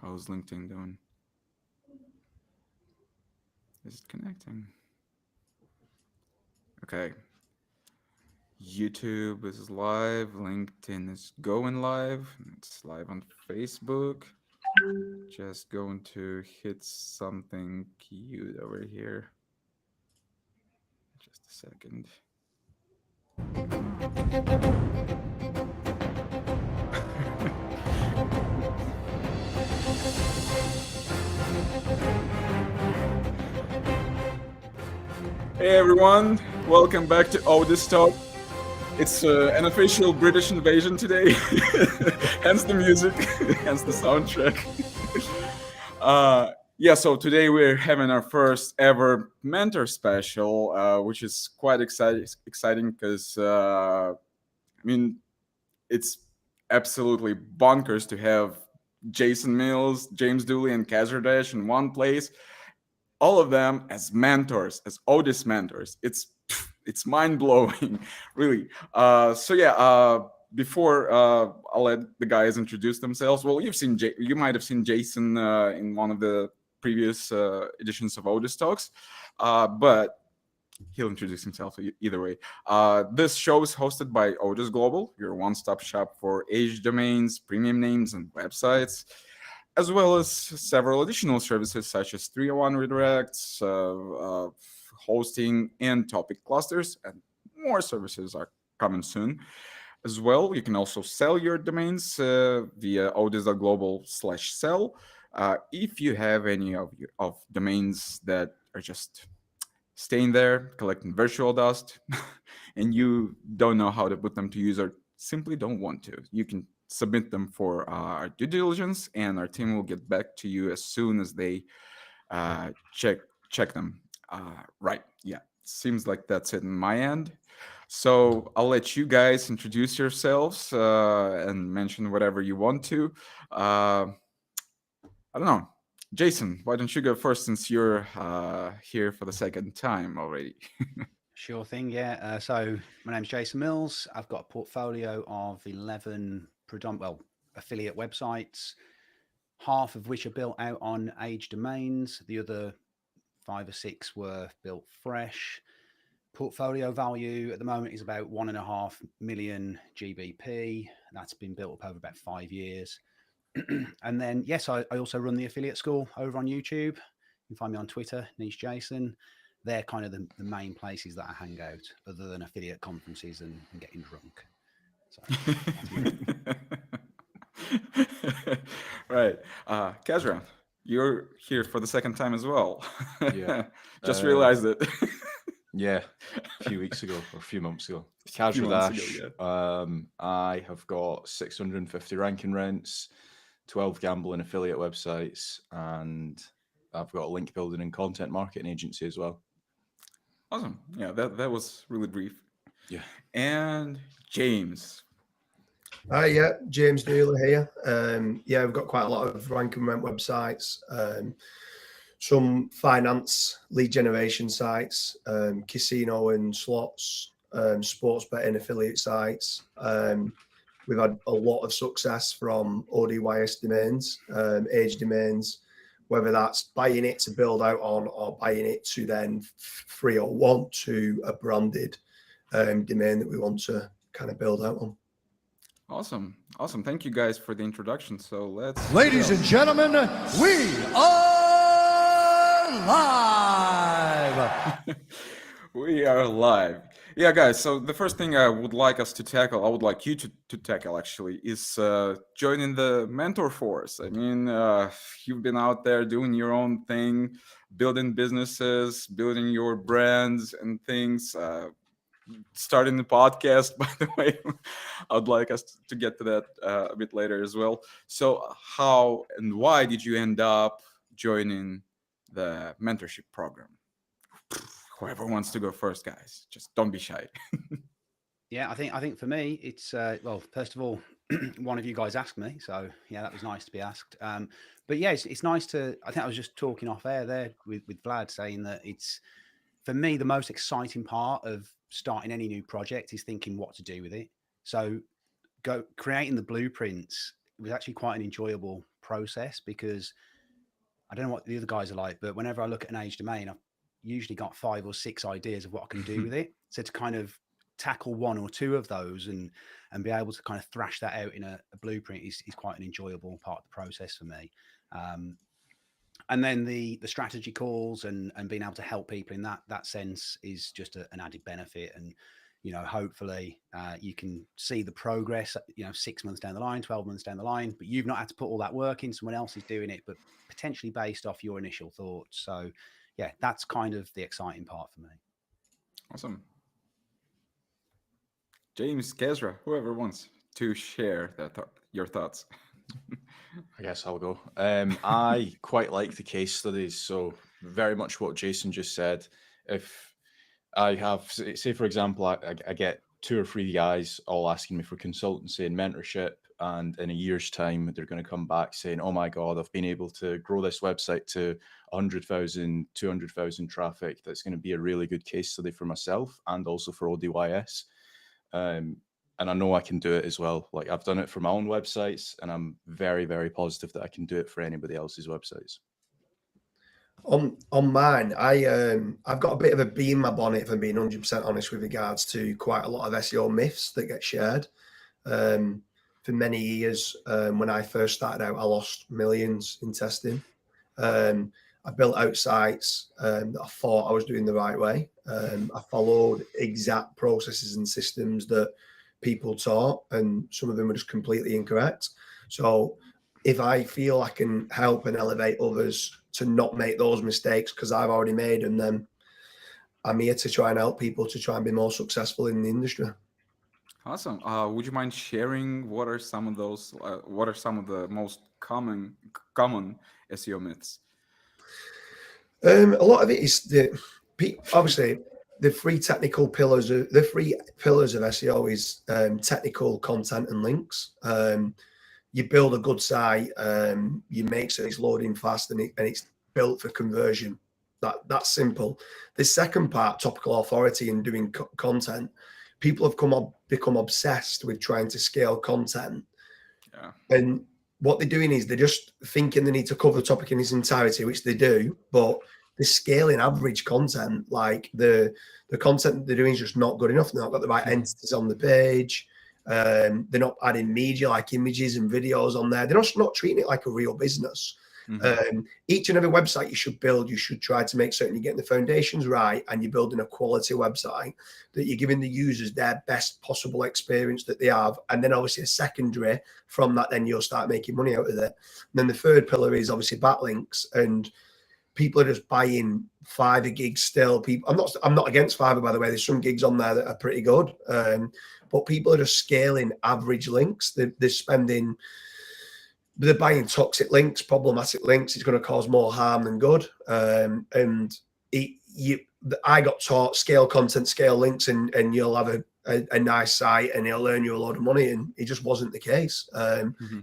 How's LinkedIn doing? Is it connecting? Okay. YouTube is live. LinkedIn is going live. It's live on Facebook. Just going to hit something cute over here. Just a second. Hey everyone, welcome back to Odys Talk. It's an official British invasion today, hence the music, hence the soundtrack. So today we're having our first ever mentor special, which is quite exciting because, it's absolutely bonkers to have Jason Mills, James Dooley, and Kazardash in one place, all of them as mentors, as Odys mentors. It's mind blowing, really. Before I'll let the guys introduce themselves. Well, you might have seen Jason in one of the previous editions of Odys Talks, but he'll introduce himself either way. This show is hosted by Odys Global, your one-stop shop for age domains, premium names, and websites, as well as several additional services such as 301 redirects, hosting, and topic clusters, and more services are coming soon. As well, you can also sell your domains via odys.global/sell. If you have any of domains that are just staying there, collecting virtual dust, and you don't know how to put them to use or simply don't want to, you can submit them for our due diligence, and our team will get back to you as soon as they check them. Right, yeah, seems like that's it on my end. So I'll let you guys introduce yourselves and mention whatever you want to. I don't know. Jason, why don't you go first since you're here for the second time already? Sure thing, yeah. So my name's Jason Mills. I've got a portfolio of 11 affiliate websites, half of which are built out on age domains. The other 5 or 6 were built fresh. Portfolio value at the moment is about 1.5 million GBP. That's been built up over about 5 years. And then, yes, I also run the affiliate school over on YouTube. You can find me on Twitter, Niche Jason. They're kind of the main places that I hang out, other than affiliate conferences and getting drunk. So, Right. Kazra, you're here for the second time as well. Yeah. Just realized it. Yeah, a few weeks ago or a few months ago. A few months ago, Dash. yeah. I have got 650 ranking rents, 12 gambling affiliate websites, and I've got a link building and content marketing agency as well. Awesome. Yeah, that was really brief. Yeah. And James. Yeah, James Dooley here. We've got quite a lot of rank and rent websites, some finance lead generation sites, casino and slots, sports betting affiliate sites. We've had a lot of success from ODYS domains, age domains, whether that's buying it to build out on or buying it to then free or want to a branded domain that we want to kind of build out on. Awesome. Thank you guys for the introduction. So Ladies and gentlemen, we are live. We are live. Yeah, guys. So the first thing I would like us to tackle, I would like you to tackle actually, is joining the mentor force. I mean, you've been out there doing your own thing, building businesses, building your brands and things. Starting the podcast, by the way. I'd like us to get to that a bit later as well. So how and why did you end up joining the mentorship program? Whoever wants to go first, guys, just don't be shy. yeah, I think for me, it's first of all, one of you guys asked me, so yeah, that was nice to be asked. But yeah, it's nice to. I think I was just talking off air there with Vlad, saying that it's, for me, the most exciting part of starting any new project is thinking what to do with it. So creating the blueprints was actually quite an enjoyable process, because I don't know what the other guys are like, but whenever I look at an age domain, I've usually got 5 or 6 ideas of what I can do with it. So to kind of tackle 1 or 2 of those and be able to kind of thrash that out in a blueprint is quite an enjoyable part of the process for me. And then the strategy calls and being able to help people in that sense is just an added benefit. And, you know, hopefully you can see the progress, you know, 6 months down the line, 12 months down the line, but you've not had to put all that work in. Someone else is doing it, but potentially based off your initial thoughts. So yeah, that's kind of the exciting part for me. Awesome. James, Kezra, whoever wants to share your thoughts. I guess I'll go. I quite like the case studies. So very much what Jason just said. If I have, say for example, I get 2 or 3 guys all asking me for consultancy and mentorship, and in a year's time, they're going to come back saying, oh my God, I've been able to grow this website to 100,000, 200,000 traffic. That's going to be a really good case study for myself and also for Odys. And I know I can do it as well. Like, I've done it for my own websites, and I'm very, very positive that I can do it for anybody else's websites. On mine, I've got a bit of a bee in my bonnet, if I'm being 100% honest, with regards to quite a lot of SEO myths that get shared. For many years, when I first started out, I lost millions in testing. I built out sites that I thought I was doing the right way. I followed exact processes and systems that people taught, and some of them were just completely incorrect. So if I feel I can help and elevate others to not make those mistakes because I've already made them, then I'm here to try and help people to try and be more successful in the industry. Awesome. Would you mind sharing what are some of those? What are some of the most common SEO myths? A lot of it is obviously the 3 technical pillars. The 3 pillars of SEO is technical, content, and links. You build a good site, you make sure it's loading fast, and it's built for conversion. That's simple. The second part, topical authority and doing content. People have become obsessed with trying to scale content. Yeah. And what they're doing is they're just thinking they need to cover the topic in its entirety, which they do, but they're scaling average content. Like the content that they're doing is just not good enough. They're not got the right entities on the page. They're not adding media like images and videos on there. They're not treating it like a real business. Each and every website you should build, you should try to make certain you're getting the foundations right, and you're building a quality website that you're giving the users their best possible experience that they have. And then obviously a secondary from that, then you'll start making money out of it. And then the third pillar is obviously backlinks, and people are just buying Fiverr gigs still. I'm not against Fiverr, by the way. There's some gigs on there that are pretty good. But people are just scaling average links. They're buying toxic links, problematic links. It's going to cause more harm than good. I got taught scale content, scale links, and you'll have a nice site and it'll earn you a lot of money. And it just wasn't the case.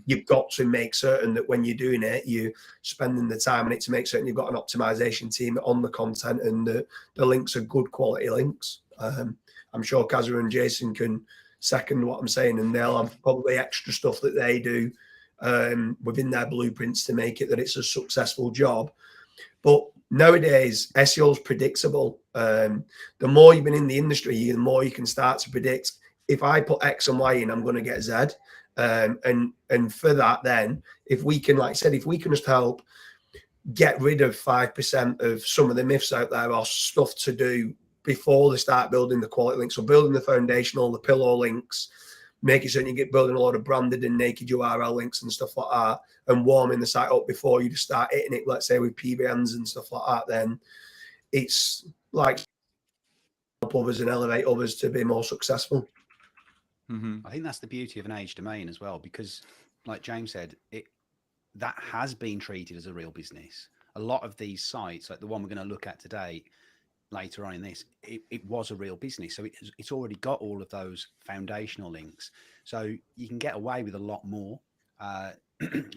You've got to make certain that when you're doing it, you're spending the time on it to make certain you've got an optimization team on the content and the links are good quality links. I'm sure Kazza and Jason can second what I'm saying, and they'll have probably extra stuff that they do within their blueprints to make it that it's a successful job. But nowadays, SEO is predictable. The more you've been in the industry, the more you can start to predict, if I put X and Y in, I'm going to get Z. And for that, then, if we can, like I said, if we can just help get rid of 5% of some of the myths out there or stuff to do before they start building the quality links, so building the foundational, the pillow links, making certain you get building a lot of branded and naked URL links and stuff like that, and warming the site up before you just start hitting it, let's say with PBNs and stuff like that, then it's like help others and elevate others to be more successful. I think that's the beauty of an age domain as well, because like James said, that has been treated as a real business. A lot of these sites, like the one we're going to look at today, later on in this, it was a real business. So it's already got all of those foundational links. So you can get away with a lot more. And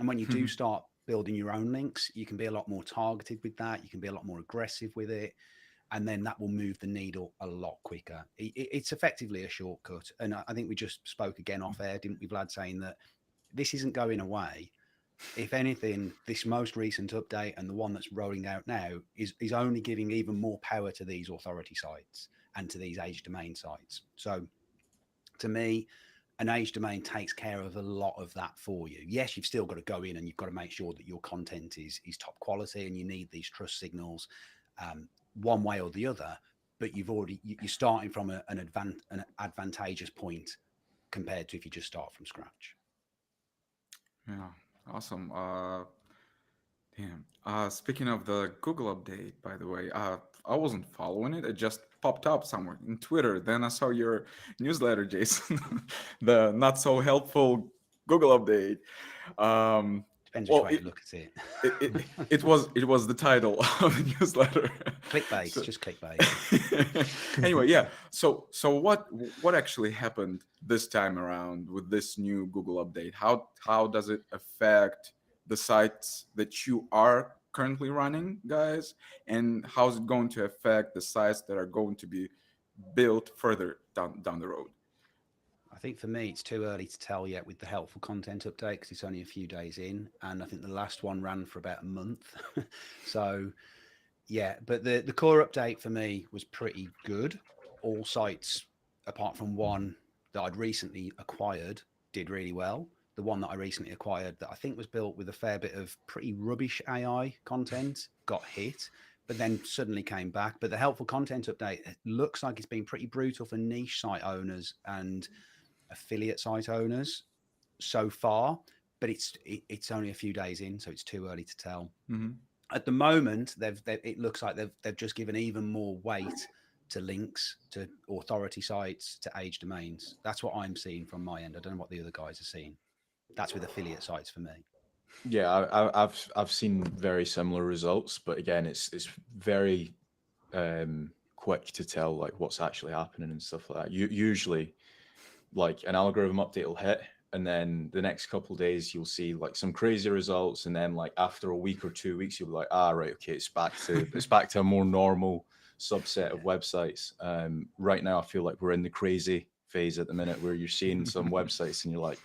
when you do start building your own links, you can be a lot more targeted with that. You can be a lot more aggressive with it. And then that will move the needle a lot quicker. It's effectively a shortcut. And I think we just spoke again off air, didn't we, Vlad, saying that this isn't going away. if anything, this most recent update and the one that's rolling out now is only giving even more power to these authority sites and to these age domain sites. So to me, an age domain takes care of a lot of that for you. Yes, you've still got to go in and you've got to make sure that your content is top quality, and you need these trust signals one way or the other. But you're starting from an advantageous point compared to if you just start from scratch. Yeah, awesome. Damn. Speaking of the Google update, by the way, I wasn't following it. It just popped up somewhere in Twitter. Then I saw your newsletter, Jason, the not so helpful Google update. Depends which Well, way you look at it. it was the title of the newsletter. Clickbait, So- just clickbait. Anyway, yeah. So what actually happened this time around with this new Google update? How does it affect the sites that you are currently running, guys? And how's it going to affect the sites that are going to be built further down the road? I think for me, it's too early to tell yet with the helpful content update because it's only a few days in, and I think the last one ran for about a month. So, yeah, but the core update for me was pretty good. All sites, apart from one that I'd recently acquired, did really well. The one that I recently acquired that I think was built with a fair bit of pretty rubbish AI content got hit, but then suddenly came back. But the helpful content update, it looks like it's been pretty brutal for niche site owners and affiliate site owners so far, but it's only a few days in, so it's too early to tell. Mm-hmm. At the moment, it looks like they've just given even more weight to links, to authority sites, to age domains. That's what I'm seeing from my end. I don't know what the other guys are seeing. That's with affiliate sites for me. Yeah, I've seen very similar results, but again, it's very quick to tell like what's actually happening and stuff like that. Usually, like an algorithm update will hit, and then the next couple of days you'll see like some crazy results, and then like after a week or 2 weeks you'll be like, right, okay, it's back to a more normal subset of websites. Right now I feel like we're in the crazy phase at the minute where you're seeing some websites and you're like,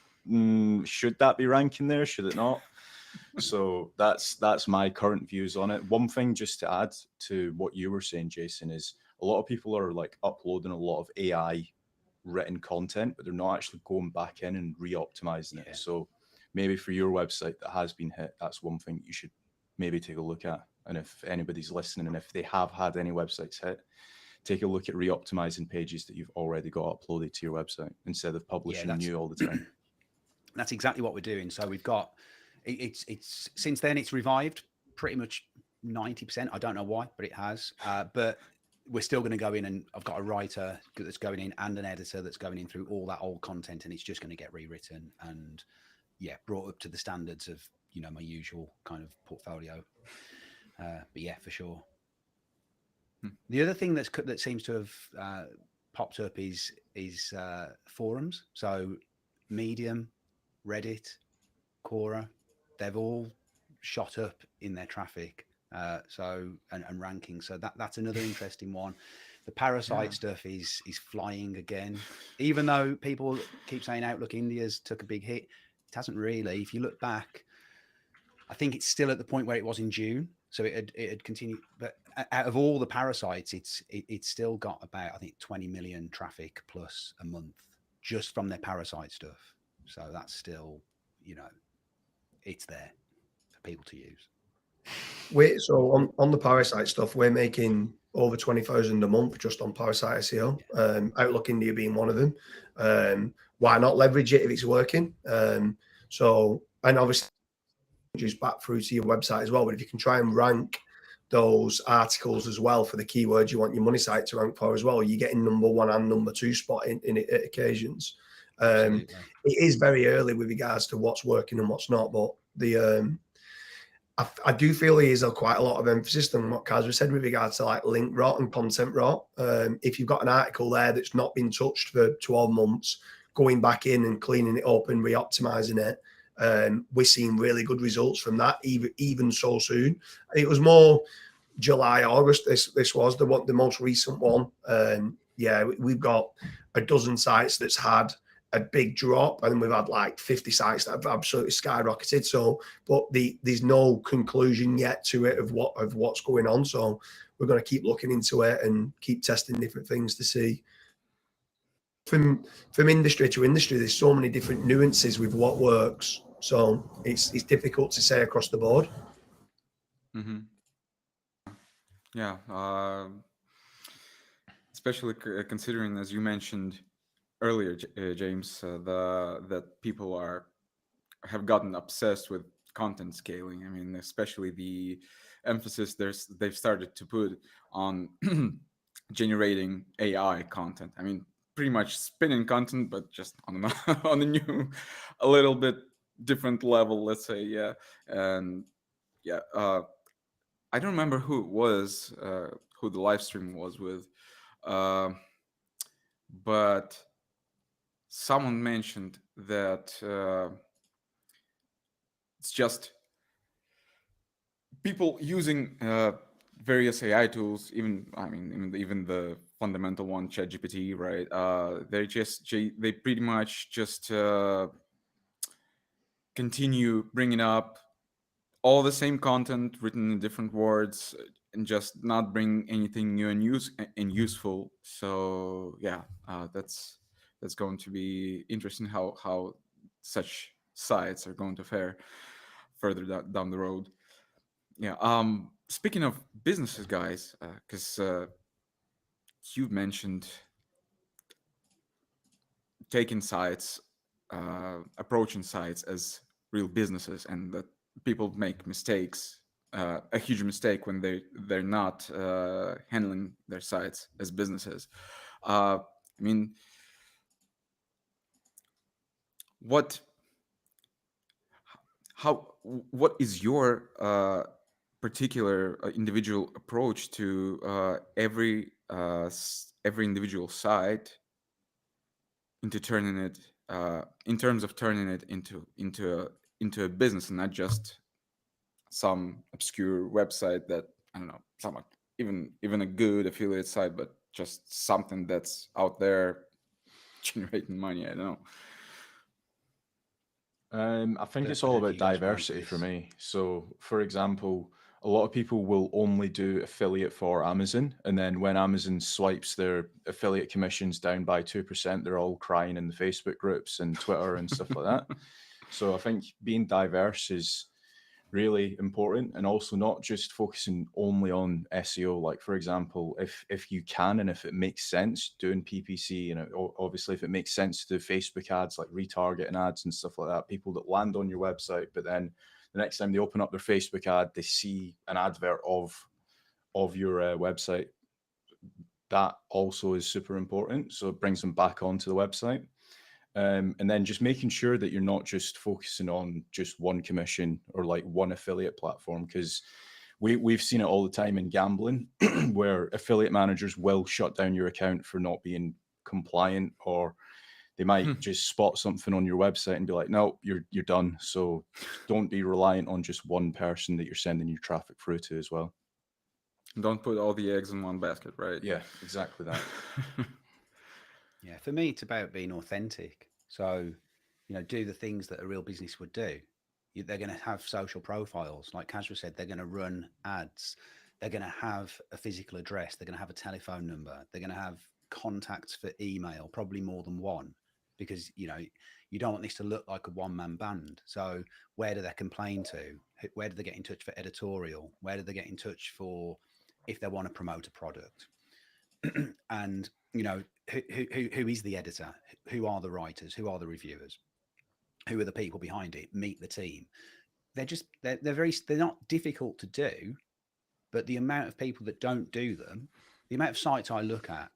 should that be ranking there? Should it not? So that's my current views on it. One thing just to add to what you were saying, Jason, is a lot of people are like uploading a lot of AI written content, but they're not actually going back in and re-optimizing it. So maybe for your website that has been hit, that's one thing you should maybe take a look at. And if anybody's listening, and if they have had any websites hit, take a look at re-optimizing pages that you've already got uploaded to your website instead of publishing new all the time. That's exactly what we're doing. So we've got it's since then it's revived pretty much 90%. I don't know why, but it has. But we're still going to go in, and I've got a writer that's going in and an editor that's going in through all that old content, and it's just going to get rewritten and brought up to the standards of my usual kind of portfolio. But yeah, for sure. The other thing that seems to have popped up is forums. So Medium, Reddit, Quora, they've all shot up in their traffic. And ranking. So that's another interesting one. The Parasite stuff is flying again, even though people keep saying Outlook India's took a big hit. It hasn't really. If you look back, I think it's still at the point where it was in June. So it had continued, but out of all the Parasites, it's still got about, I think, 20 million traffic plus a month just from their Parasite stuff. So that's still, it's there for people to use. So on the Parasite stuff, we're making over 20,000 a month just on Parasite SEO. Outlook India being one of them. Why not leverage it if it's working? And obviously just back through to your website as well. But if you can try and rank those articles as well for the keywords you want your money site to rank for as well, you're getting number 1 and number 2 spot in it at occasions. It is very early with regards to what's working and what's not, but I do feel there is quite a lot of emphasis on what Kaz said with regards to like link rot and content rot. If you've got an article there that's not been touched for 12 months, going back in and cleaning it up and re-optimizing it, we're seeing really good results from that, even so soon. It was more July, August. This was the most recent one. We've got a dozen sites that's had a big drop, and we've had like 50 sites that have absolutely skyrocketed. So, but there's no conclusion yet to it of what's going on. So we're going to keep looking into it and keep testing different things to see. From industry to industry, there's so many different nuances with what works. So it's difficult to say across the board. Mm-hmm. Yeah, especially considering, as you mentioned earlier, James, that people have gotten obsessed with content scaling. I mean, especially the emphasis they've started to put on generating AI content. I mean, pretty much spinning content, but just on on a new, a little bit different level, let's say. Yeah, and yeah, I don't remember who it was, who the live stream was with, uh, but someone mentioned that it's just people using various AI tools, even I mean even the fundamental one, ChatGPT, right? They pretty much just continue bringing up all the same content written in different words and just not bring anything new and useful. So yeah, that's going to be interesting how such sites are going to fare further down the road. Yeah. Speaking of businesses, guys, because you mentioned taking sites, approaching sites as real businesses, and that people make mistakes, a huge mistake when they're not handling their sites as businesses. I mean, what what is your particular individual approach to every individual site into turning it in terms of turning it into a business, and not just some obscure website that, I don't know, some even a good affiliate site, but just something that's out there generating money. I don't know. I think Don't it's all know if about you guys want diversity for this. me. So, for example, a lot of people will only do affiliate for Amazon, and then when Amazon swipes their affiliate commissions down by 2%, they're all crying in the Facebook groups and Twitter and stuff like that. So, I think being diverse is really important, and also not just focusing only on SEO. Like, for example, if you can and if it makes sense doing PPC, and obviously if it makes sense to do Facebook ads, like retargeting ads and stuff like that, people that land on your website, but then the next time they open up their Facebook ad, they see an advert of your website. That also is super important, so it brings them back onto the website. And then just making sure that you're not just focusing on just one commission or like one affiliate platform, because we've seen it all the time in gambling where affiliate managers will shut down your account for not being compliant, or they might just spot something on your website and be like, no, you're done. So don't be reliant on just one person that you're sending your traffic through to as well. Don't put all the eggs in one basket, right? Yeah, exactly that. Yeah, for me, it's about being authentic. So, do the things that a real business would do. They're going to have social profiles. Like Kazra said, they're going to run ads. They're going to have a physical address. They're going to have a telephone number. They're going to have contacts for email, probably more than one, because, you don't want this to look like a one-man band. So where do they complain to? Where do they get in touch for editorial? Where do they get in touch for if they want to promote a product? And who is the editor? Who are the writers? Who are the reviewers? Who are the people behind it? Meet the team. They're not difficult to do, but the amount of people that don't do them, the amount of sites I look at,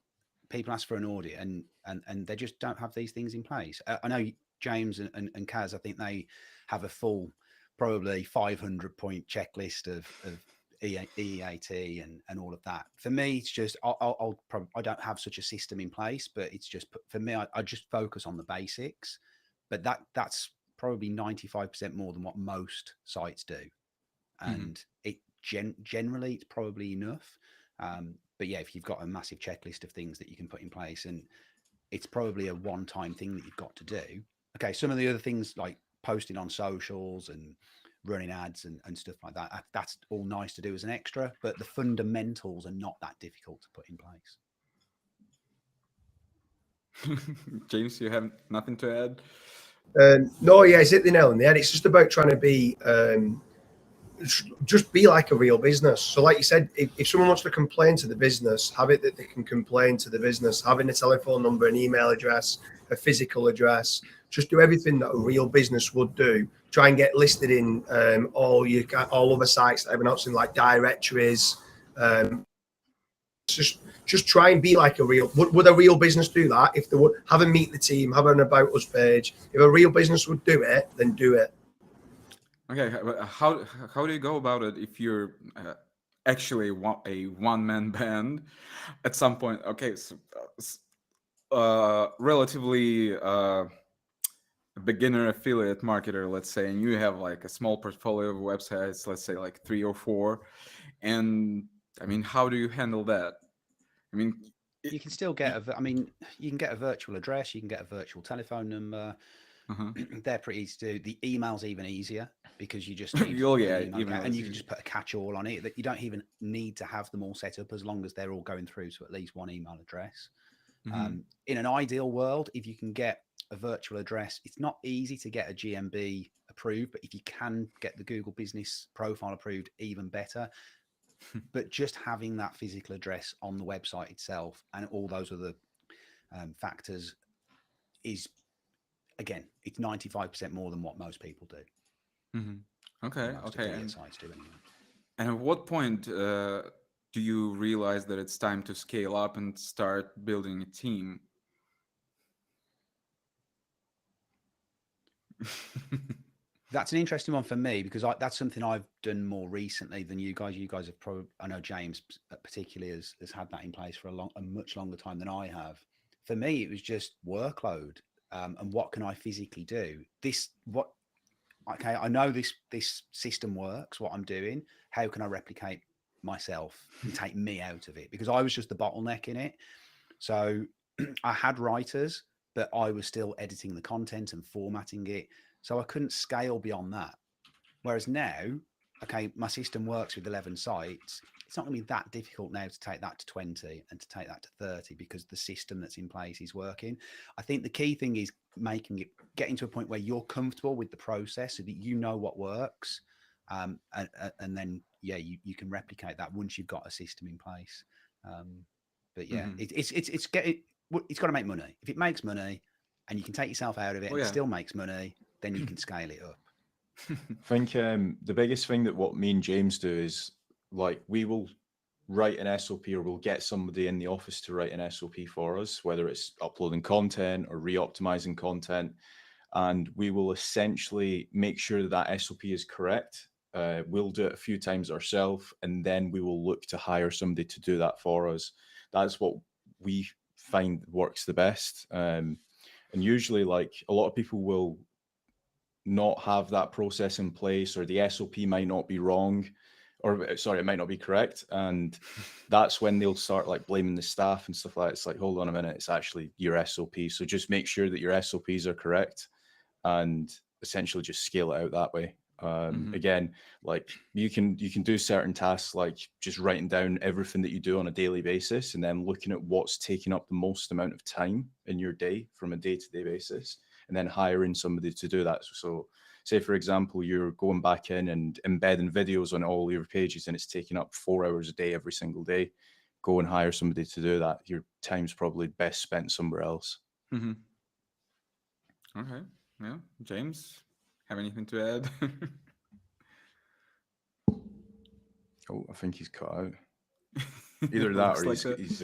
people ask for an audit and they just don't have these things in place. I know James and Kaz, I think they have a full, probably 500-point checklist of EAT and all of that. For me, it's just I don't have such a system in place, but it's just for me, I just focus on the basics. But that's probably 95% more than what most sites do, and it generally it's probably enough. But yeah, if you've got a massive checklist of things that you can put in place, and it's probably a one-time thing that you've got to do. Okay, some of the other things like posting on socials and running ads and stuff like that, that's all nice to do as an extra, but the fundamentals are not that difficult to put in place. James, you have nothing to add? No, yeah, it's hit the nail on the head. It's just about trying to be, just be like a real business. So like you said, if someone wants to complain to the business, have it that they can complain to the business, having a telephone number, an email address, a physical address, just do everything that a real business would do. Try and get listed in all other sites that have an option like directories. Just try and be like a real. Would a real business do that? If they would have a meet the team, have an about us page. If a real business would do it, then do it. Okay, how do you go about it if you're actually a one-man band at some point? Okay, so relatively beginner affiliate marketer, let's say, and you have like a small portfolio of websites, let's say like 3 or 4, and I mean, how do you handle that? I mean, you can still get you can get a virtual address, you can get a virtual telephone number. They're pretty easy to do. The email's even easier because you just need and you can just put a catch-all on it that you don't even need to have them all set up as long as they're all going through to at least one email address. In an ideal world, if you can get a virtual address, it's not easy to get a GMB approved, but if you can get the Google Business Profile approved, even better. But just having that physical address on the website itself and all those other factors is, again, it's 95% more than what most people do. Okay. Sites do anyway. And at what point do you realize that it's time to scale up and start building a team? That's an interesting one for me because that's something I've done more recently than you guys. You guys have probably, I know James particularly has had that in place for a much longer time than I have. For me, it was just workload and what can I physically do? Okay, I know this system works, what I'm doing. How can I replicate myself and take me out of it? Because I was just the bottleneck in it. So I had writers, but I was still editing the content and formatting it. So I couldn't scale beyond that. Whereas now, okay, my system works with 11 sites. It's not going to be that difficult now to take that to 20 and to take that to 30 because the system that's in place is working. I think the key thing is getting to a point where you're comfortable with the process so that you know what works. And then, yeah, you can replicate that once you've got a system in place. But yeah, it's got to make money. If it makes money and you can take yourself out of it and it still makes money, then you can scale it up. I think the biggest thing that what me and James do is like we will write an SOP or we'll get somebody in the office to write an SOP for us, whether it's uploading content or re-optimizing content. And we will essentially make sure that that SOP is correct. We'll do it a few times ourselves, and then we will look to hire somebody to do that for us. That's what we find works the best. And usually, like a lot of people will not have that process in place, or the SOP might not be wrong, or sorry, it might not be correct. And that's when they'll start like blaming the staff and stuff like that. It's like, hold on a minute, it's actually your SOP. So just make sure that your SOPs are correct and essentially just scale it out that way. Again, like you can do certain tasks, like just writing down everything that you do on a daily basis and then looking at what's taking up the most amount of time in your day from a day-to-day basis, and then hiring somebody to do that. So say, for example, you're going back in and embedding videos on all your pages and it's taking up 4 hours a day every single day. Go and hire somebody to do that. Your time's probably best spent somewhere else. Okay. Yeah. James, have anything to add? Oh, I think he's cut out. Either that or he's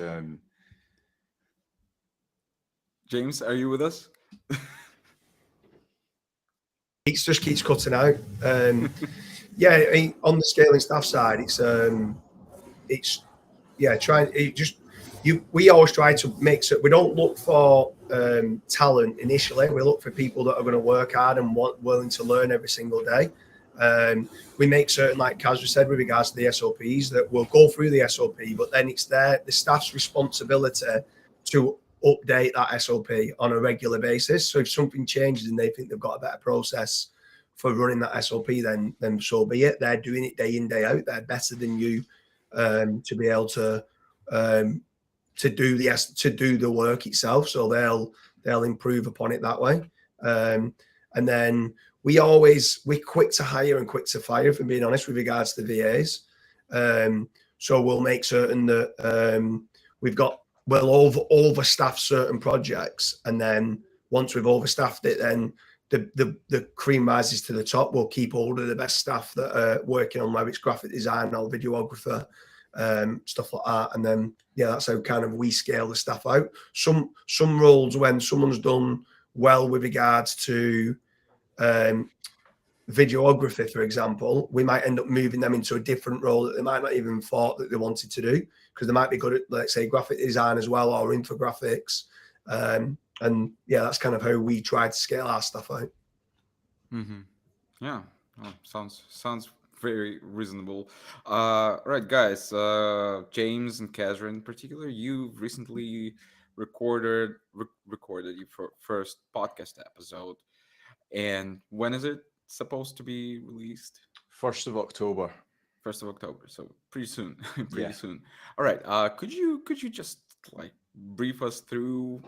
James, are you with us? It just keeps cutting out. Yeah, I mean, on the scaling staff side, we always try to make sure we don't look for talent initially. We look for people that are going to work hard and willing to learn every single day. We make certain, like Kaz said, with regards to the SOPs, that we'll go through the SOP, but then it's the staff's responsibility to update that SOP on a regular basis. So if something changes and they think they've got a better process for running that SOP, then so be it. They're doing it day in, day out. They're better than you to be able to do the work itself. So they'll improve upon it that way. And then we're quick to hire and quick to fire, if I'm being honest, with regards to VAs. So we'll make certain that we'll overstaff certain projects, and then once we've overstaffed it, then the cream rises to the top. We'll keep hold of the best staff that are working on, whether it's graphic design or videographer, stuff like that. And then that's how kind of we scale the staff out. Some roles, when someone's done well with regards to videography, for example, we might end up moving them into a different role that they might not even thought that they wanted to do, because they might be good at, let's say, graphic design as well, or infographics. And that's kind of how we try to scale our stuff out. Mm-hmm. Yeah, sounds very reasonable. Right, guys. James and Kazra in particular, you recently recorded your first podcast episode, and when is it supposed to be released? 1st of October. 1st of October, so pretty soon. Yeah. Soon. All right. Could you just like brief us through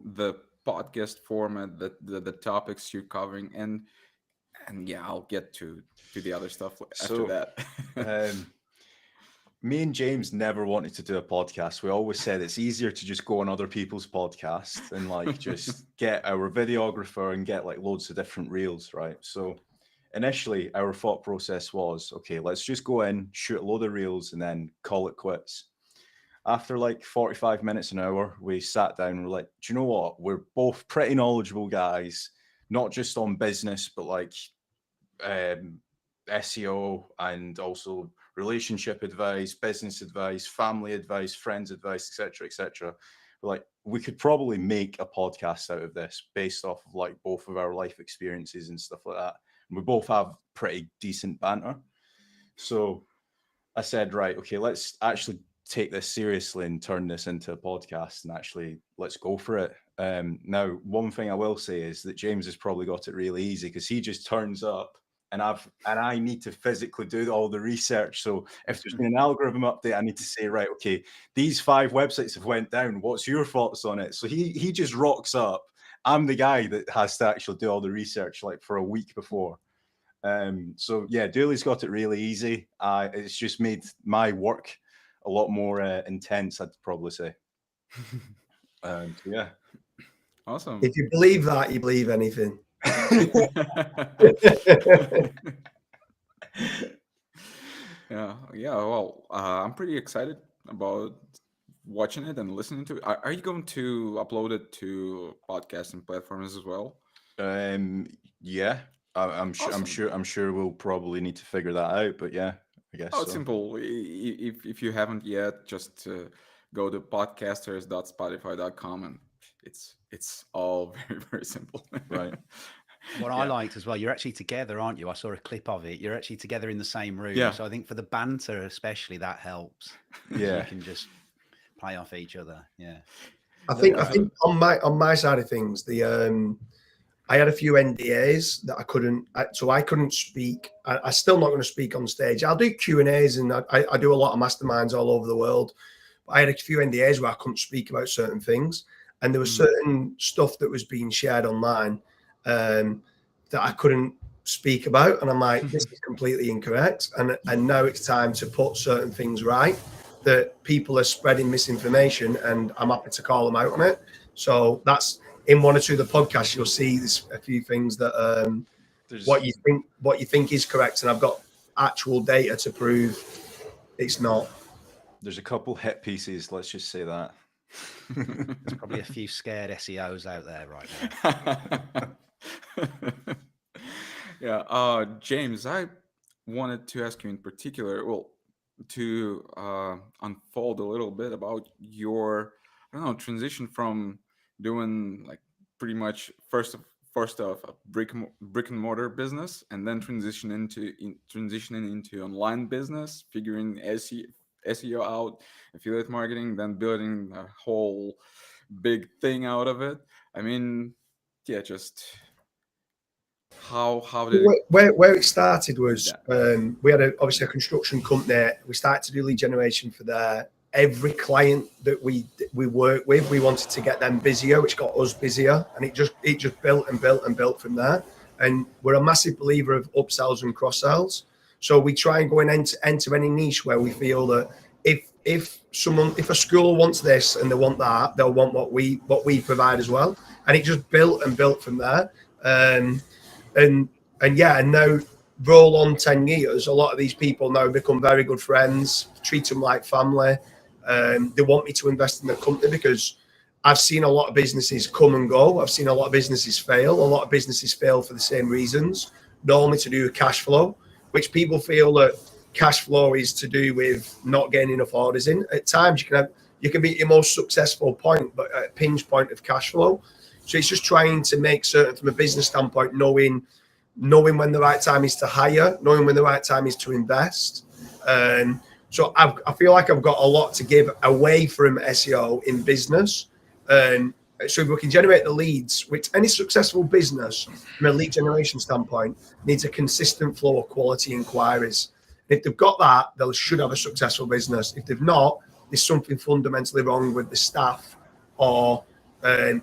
the podcast format, the topics you're covering, and I'll get to the other stuff after that. Me and James never wanted to do a podcast. We always said it's easier to just go on other people's podcasts and like just get our videographer and get like loads of different reels, right? So initially our thought process was, okay, let's just go in, shoot a load of reels, and then call it quits. After like 45 minutes, an hour, we sat down and we're like, do you know what? We're both pretty knowledgeable guys, not just on business, but like SEO and also relationship advice, business advice, family advice, friends advice, etc., etc. Like, we could probably make a podcast out of this based off of like both of our life experiences and stuff like that. And we both have pretty decent banter. So I said, right, okay, let's actually take this seriously and turn this into a podcast, and actually let's go for it. Now, one thing I will say is that James has probably got it really easy, because he just turns up and I need to physically do all the research. So if there's been an algorithm update, I need to say, right, okay, these 5 websites have went down. What's your thoughts on it? So he just rocks up. I'm the guy that has to actually do all the research like for a week before. So yeah, Dooley's got it really easy. It's just made my work a lot more intense, I'd probably say. Yeah. Awesome. If you believe that, you believe anything. Yeah. Well, I'm pretty excited about watching it and listening to it. Are you going to upload it to podcasting platforms as well? Yeah. I'm Awesome. sure we'll probably need to figure that out, but yeah, I guess Oh, it's so. simple. If you haven't yet, just go to podcasters.spotify.com, and it's all very, very simple. Right. What I liked as well, you're actually together, aren't you? I saw a clip of it. You're actually together in the same room. Yeah. So I think for the banter especially, that helps. Yeah. You can just play off each other. Yeah. I think on my side of things, I had a few NDAs that I couldn't speak. I'm still not going to speak on stage. I'll do Q&As, and I do a lot of masterminds all over the world. But I had a few NDAs where I couldn't speak about certain things, and there was certain stuff that was being shared online that I couldn't speak about, and I'm like, this is completely incorrect. And now it's time to put certain things right, that people are spreading misinformation, and I'm happy to call them out on it. So that's in one or two of the podcasts, you'll see there's a few things that what you think is correct, and I've got actual data to prove it's not. There's a couple hit pieces, let's just say that. There's probably a few scared SEOs out there right now. Yeah. James, I wanted to ask you in particular, well, to unfold a little bit about your, I don't know, transition from doing like pretty much first off a brick and mortar business, and then transitioning into online business, figuring SEO out, affiliate marketing, then building a whole big thing out of it. I mean, yeah, just how did it Where it started was that? we had obviously a construction company. We started to do lead generation for their every client that we work with. We wanted to get them busier, which got us busier, and it just built and built and built from there. And we're a massive believer of upsells and cross sells. So we try and go and enter any niche where we feel that if a school wants this and they want that, they'll want what we provide as well. And it just built and built from there. And yeah, and now roll on 10 years, a lot of these people now become very good friends, treat them like family. They want me to invest in the company because I've seen a lot of businesses come and go. I've seen a lot of businesses fail. A lot of businesses fail for the same reasons, normally to do with cash flow, which people feel that cash flow is to do with not getting enough orders in. At times you can be at your most successful point, but at a pinch point of cash flow. So it's just trying to make certain, from a business standpoint, knowing when the right time is to hire, knowing when the right time is to invest. So I feel like I've got a lot to give away from SEO in business. So if we can generate the leads, which any successful business from a lead generation standpoint needs a consistent flow of quality inquiries. If they've got that, they should have a successful business. If they've not, there's something fundamentally wrong with the staff or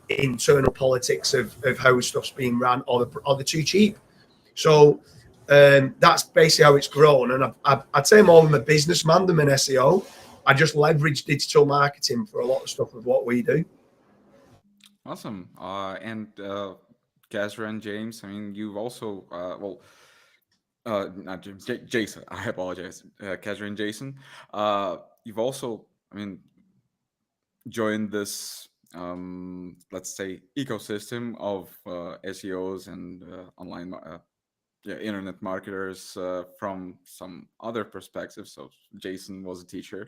internal politics of how stuff's being run, or they're too cheap. So that's basically how it's grown. And I'd say more of a businessman than an SEO. I just leverage digital marketing for a lot of stuff of what we do. Awesome. And Gazra and James, I mean, you've also, not James, Jason, I apologize. Gazra and Jason, you've also, I mean, joined this, let's say, ecosystem of SEOs and online internet marketers from some other perspectives. So Jason was a teacher,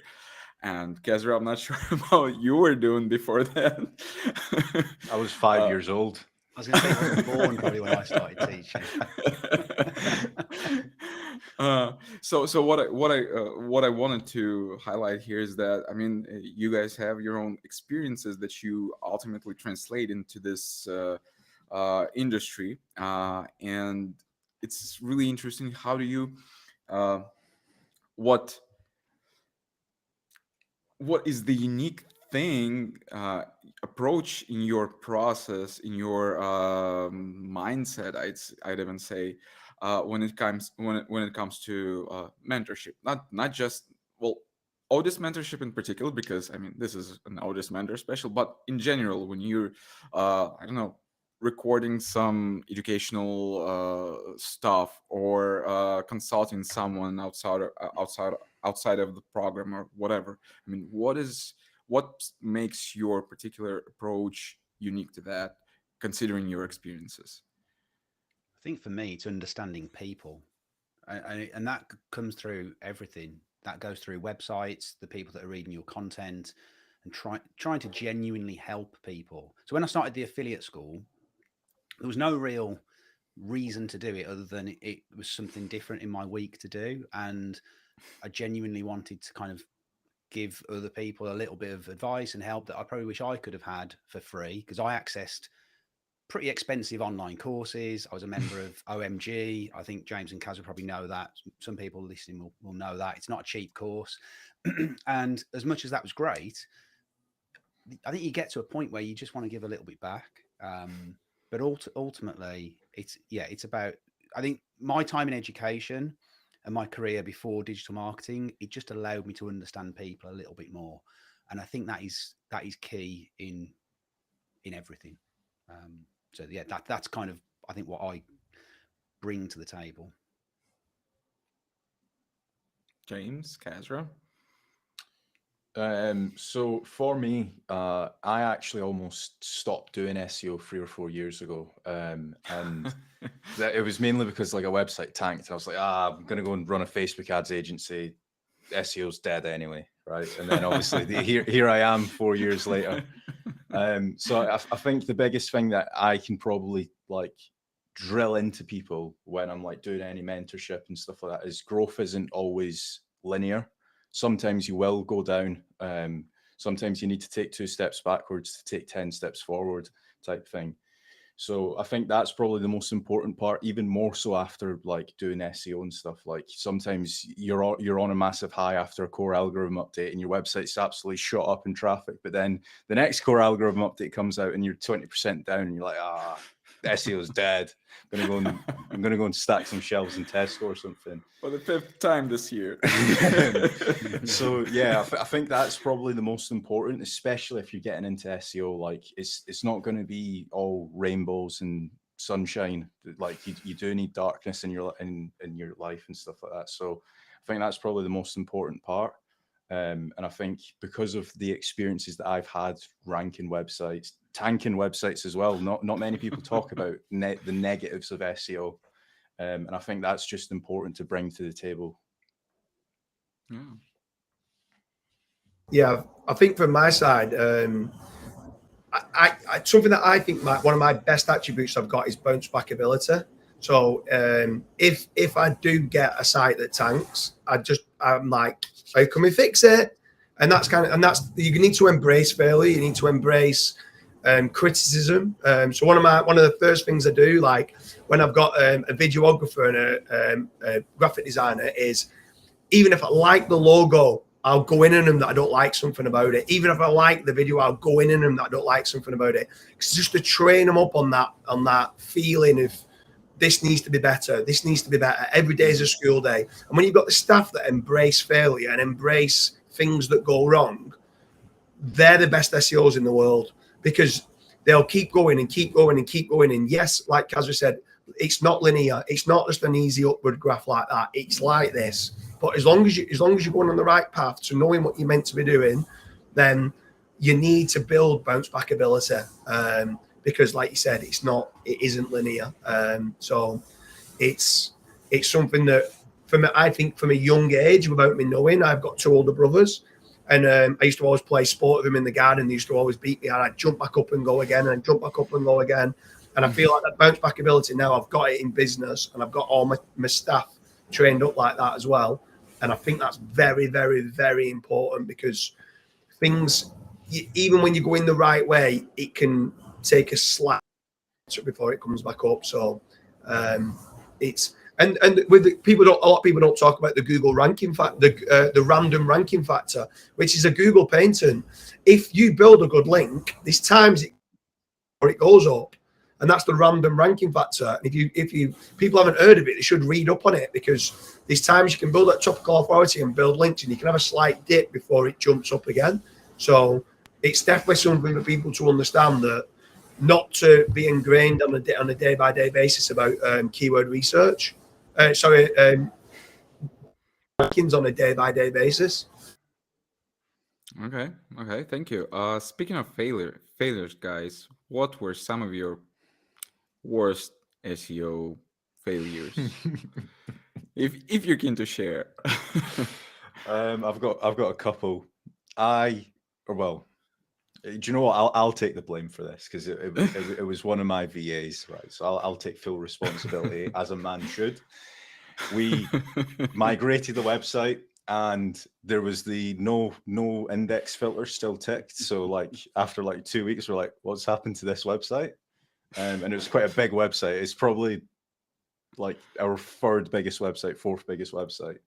and Kezra, I'm not sure about what you were doing before that. I was 5 years old. I was going to say, I wasn't born probably when I started teaching. So what I wanted to highlight here is that, I mean, you guys have your own experiences that you ultimately translate into this industry, and it's really interesting. How do you what is the unique thing, approach in your process, in your mindset, I'd even say, when it comes to mentorship, not just, well, Odys mentorship in particular, because I mean this is an Odys mentor special, but in general, when you're I don't know, recording some educational stuff, or consulting someone outside of the program or whatever. I mean, what makes your particular approach unique to that, considering your experiences? I think for me, it's understanding people, and that comes through everything. That goes through websites, the people that are reading your content, and trying to genuinely help people. So when I started the affiliate school, there was no real reason to do it other than it was something different in my week to do, and I genuinely wanted to kind of give other people a little bit of advice and help that I probably wish I could have had for free, because I accessed pretty expensive online courses. I was a member of OMG. I think James and Kaz will probably know that. Some people listening will know that. It's not a cheap course. And as much as that was great, I think you get to a point where you just want to give a little bit back. But ultimately, it's about, I think my time in education and my career before digital marketing, it just allowed me to understand people a little bit more. And I think that is key in everything. So yeah, that's kind of, I think, what I bring to the table. James, Kazra? So for me, I actually almost stopped doing SEO 3 or 4 years ago. And it was mainly because like a website tanked, and I was like, I'm going to go and run a Facebook ads agency. SEO's dead anyway, right? And then obviously here I am 4 years later. So I think the biggest thing that I can probably like drill into people when I'm like doing any mentorship and stuff like that is growth isn't always linear. Sometimes you will go down sometimes you need to take 2 steps backwards to take 10 steps forward type thing. So I think that's probably the most important part, even more so after like doing SEO and stuff. Like sometimes you're on a massive high after a core algorithm update and your website's absolutely shot up in traffic, but then the next core algorithm update comes out and you're 20% down and you're like, SEO's dead. I'm gonna go and stack some shelves in Tesco or something. For the 5th time this year. So yeah, I think that's probably the most important, especially if you're getting into SEO. Like it's not going to be all rainbows and sunshine. Like you do need darkness in your life and stuff like that. So I think that's probably the most important part. And I think because of the experiences that I've had ranking websites, tanking websites as well, not many people talk about the negatives of SEO. And I think that's just important to bring to the table. Yeah, I think from my side, I something that I think one of my best attributes I've got is bounce back ability. So if I do get a site that tanks, I'm like, how can we fix it? And that's you need to embrace failure. You need to embrace criticism. So one of the first things I do, like when I've got a videographer and a graphic designer, is even if I like the logo, I'll go in on them that I don't like something about it. Even if I like the video, I'll go in on them that I don't like something about it. It's just to train them up on that feeling of this needs to be better. This needs to be better. Every day is a school day. And when you've got the staff that embrace failure and embrace things that go wrong, they're the best SEOs in the world, because they'll keep going and keep going and keep going. And yes, like Kazra said, it's not linear. It's not just an easy upward graph like that. It's like this. But as long as you're going on the right path to knowing what you're meant to be doing, then you need to build bounce back ability. Because like you said, it isn't linear. So it's something that I think from a young age, without me knowing, I've got 2 older brothers, and I used to always play sport with them in the garden. They used to always beat me, and I'd jump back up and go again, and jump back up and go again. And I feel like that bounce back ability now, I've got it in business, and I've got all my staff trained up like that as well. And I think that's very, very, very important, because things, even when you go in the right way, it can take a slight before it comes back up. So it's and with a lot of people don't talk about the Google ranking factor, the random ranking factor, which is a Google painting. If you build a good link, there's times it goes up. And that's the random ranking factor. If you people haven't heard of it, they should read up on it, because there's times you can build that topical authority and build links, and you can have a slight dip before it jumps up again. So it's definitely something for people to understand, that not to be ingrained on a day-by-day basis about keyword research. Rankings on a day-by-day basis. Okay, thank you. Speaking of failures, guys, what were some of your worst SEO failures? if you're keen to share. I've got a couple. Do you know what? I'll take the blame for this, because it was one of my VAs, right? So I'll take full responsibility as a man should. We migrated the website, and there was the no index filter still ticked. So like after like 2 weeks, we're like, what's happened to this website? And it was quite a big website. It's probably like our 3rd biggest website, 4th biggest website.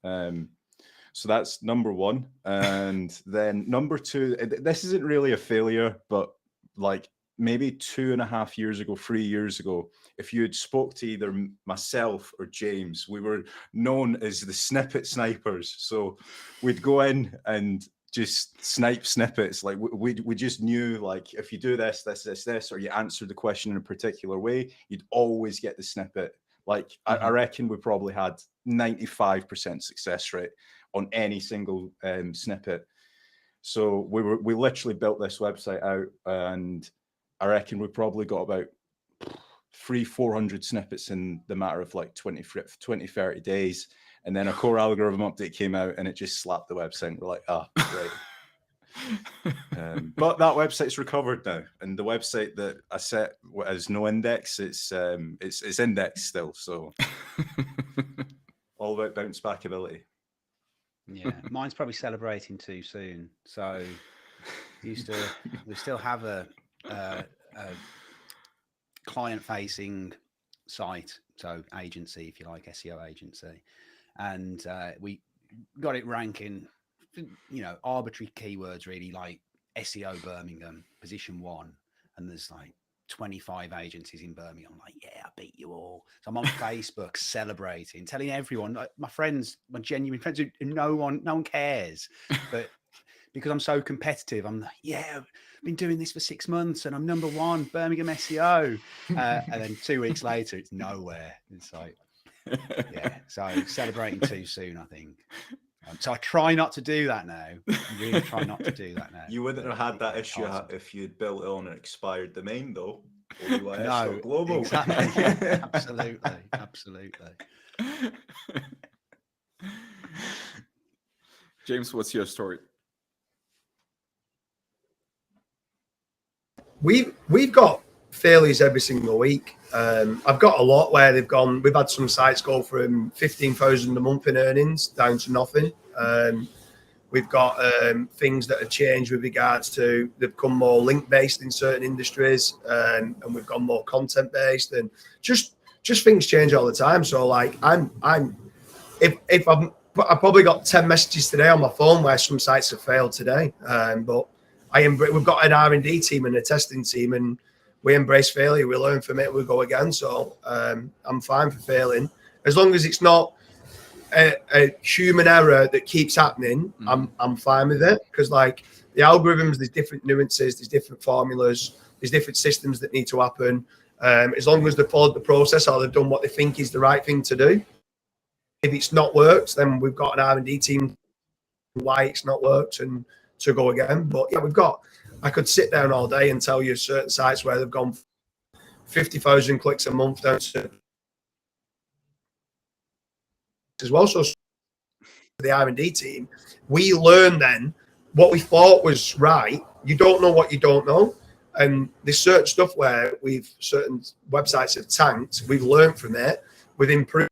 So that's number 1. And then number 2, this isn't really a failure, but like maybe 2.5 years ago, 3 years ago, if you had spoke to either myself or James, we were known as the snippet snipers. So we'd go in and just snipe snippets. Like we just knew, like, if you do this, or you answer the question in a particular way, you'd always get the snippet. Like I reckon we probably had 95% success rate on any single snippet. So we literally built this website out, and I reckon we probably got about 300-400 snippets in the matter of like 20-30 days. And then a core algorithm update came out, and it just slapped the website. And we're like, great. But that website's recovered now, and the website that I set as no index, it's indexed still. So all about bounce back ability. Yeah, mine's probably celebrating too soon. So we still have a client-facing site, so agency, if you like, SEO agency, and we got it ranking, arbitrary keywords, really, like SEO Birmingham, position 1, and there's like 25 agencies in Birmingham. I'm like, yeah, I beat you all. So I'm on Facebook celebrating, telling everyone, like, my friends, my genuine friends, who no one cares, but because I'm so competitive, I'm like, yeah, I've been doing this for 6 months and I'm number 1 Birmingham SEO. And then 2 weeks later, it's nowhere. It's like, yeah. So celebrating too soon, I think. So I try not to do that now. Really try not to do that now. You wouldn't have had that issue if you'd built it on an expired domain, though. No, global. Exactly. Yeah, absolutely. James, what's your story? We've got failures every single week. I've got a lot where we've had some sites go from 15,000 a month in earnings down to nothing. We've got things that have changed with regards to, they've become more link based in certain industries, and we've gone more content based, and just things change all the time. So like I've probably got 10 messages today on my phone where some sites have failed today, but we've got an R&D team and a testing team, and we embrace failure. We learn from it. We go again. So I'm fine for failing as long as it's not a human error that keeps happening. I'm fine with it, because like the algorithms, there's different nuances, there's different formulas, there's different systems that need to happen. As long as they've followed the process or they've done what they think is the right thing to do. If it's not worked, then we've got an R&D team why it's not worked and to go again. But yeah, I could sit down all day and tell you certain sites where they've gone 50,000 clicks a month down to as well. So the R&D team, we learn then what we thought was right. You don't know what you don't know. And there's certain stuff where certain websites have tanked. We've learned from it. We've improved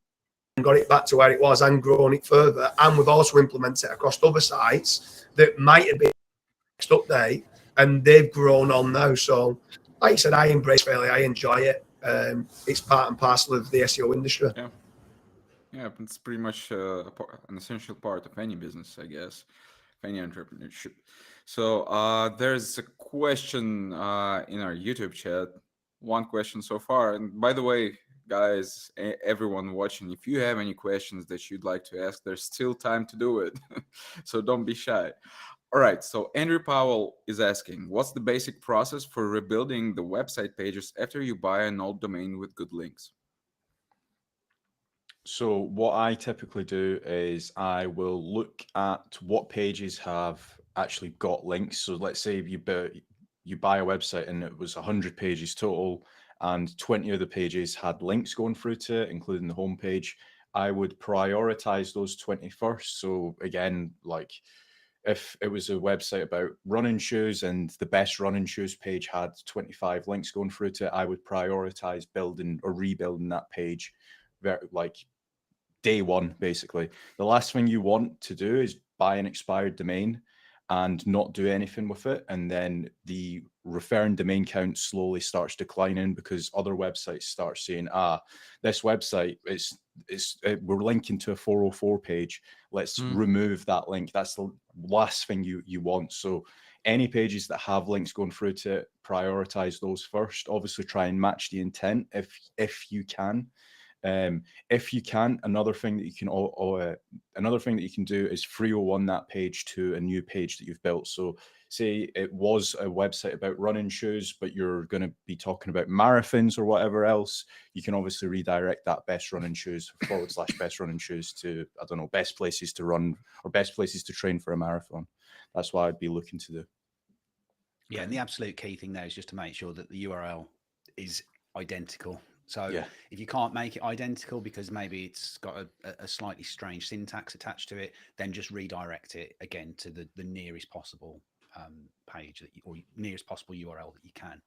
and got it back to where it was and grown it further. And we've also implemented it across other sites that might have been next update, and they've grown on now. So like I said, I embrace failure. I enjoy it. It's part and parcel of the SEO industry. Yeah, it's pretty much an essential part of any business, I guess, of any entrepreneurship. So there's a question in our YouTube chat. One question so far. And by the way, guys, everyone watching, if you have any questions that you'd like to ask, there's still time to do it. So don't be shy. All right, so Andrew Powell is asking, what's the basic process for rebuilding the website pages after you buy an old domain with good links? So what I typically do is I will look at what pages have actually got links. So let's say you buy a website and it was 100 pages total, and 20 of the pages had links going through to it, including the homepage. I would prioritize those 20 first. So again, like if it was a website about running shoes and the best running shoes page had 25 links going through to it, I would prioritize building or rebuilding that page like day one, basically. The last thing you want to do is buy an expired domain and not do anything with it, and then the referring domain count slowly starts declining because other websites start saying, this website we're linking to a 404 page, let's remove that link. That's the last thing you want. So any pages that have links going through to it, prioritize those first. Obviously try and match the intent if you can. If you can, another thing that you can do is 301 that page to a new page that you've built. So say it was a website about running shoes, but you're going to be talking about marathons or whatever else, you can obviously redirect that best running shoes / best running shoes to, I don't know, best places to run or best places to train for a marathon. That's what I'd be looking to do. Yeah, and the absolute key thing there is just to make sure that the URL is identical. So if you can't make it identical because maybe it's got a slightly strange syntax attached to it, then just redirect it again to the nearest possible page or nearest possible URL that you can.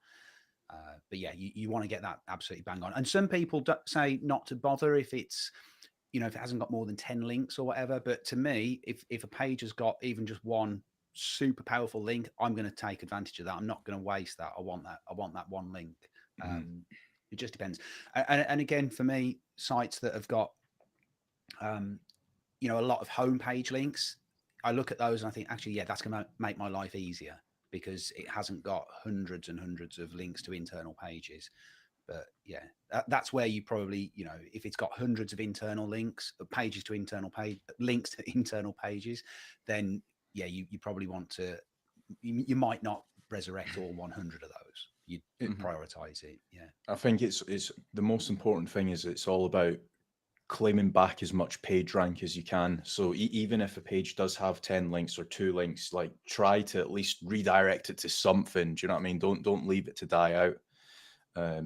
But yeah, you want to get that absolutely bang on. And some people say not to bother if it's, you know, if it hasn't got more than 10 links or whatever. But to me, if a page has got even just one super powerful link, I'm going to take advantage of that. I'm not going to waste that. I want that one link. It just depends. And again, for me, sites that have got, you know, a lot of homepage links, I look at those and I think, actually, yeah, that's going to make my life easier because it hasn't got hundreds and hundreds of links to internal pages. But yeah, that's where you probably, you know, if it's got hundreds of internal links, pages to internal page, links to internal pages, then yeah, you probably want to, you might not resurrect all 100 of those. You prioritize it. Yeah. I think it's the most important thing is it's all about claiming back as much page rank as you can. So even if a page does have 10 links or 2 links, like try to at least redirect it to something. Do you know what I mean? Don't leave it to die out.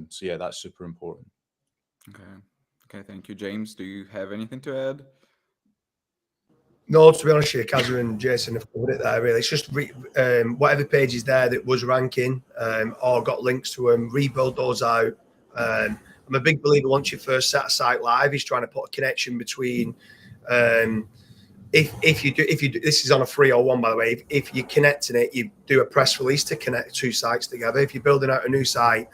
So yeah, that's super important. Okay, thank you. James, do you have anything to add? No, to be honest with you, Kazza and Jason have covered it there, really. It's just whatever page is there that was ranking or got links to them, rebuild those out. I'm a big believer once you first set a site live, is trying to put a connection between if you do, this is on a 301, by the way, if you're connecting it, you do a press release to connect 2 sites together. If you're building out a new site,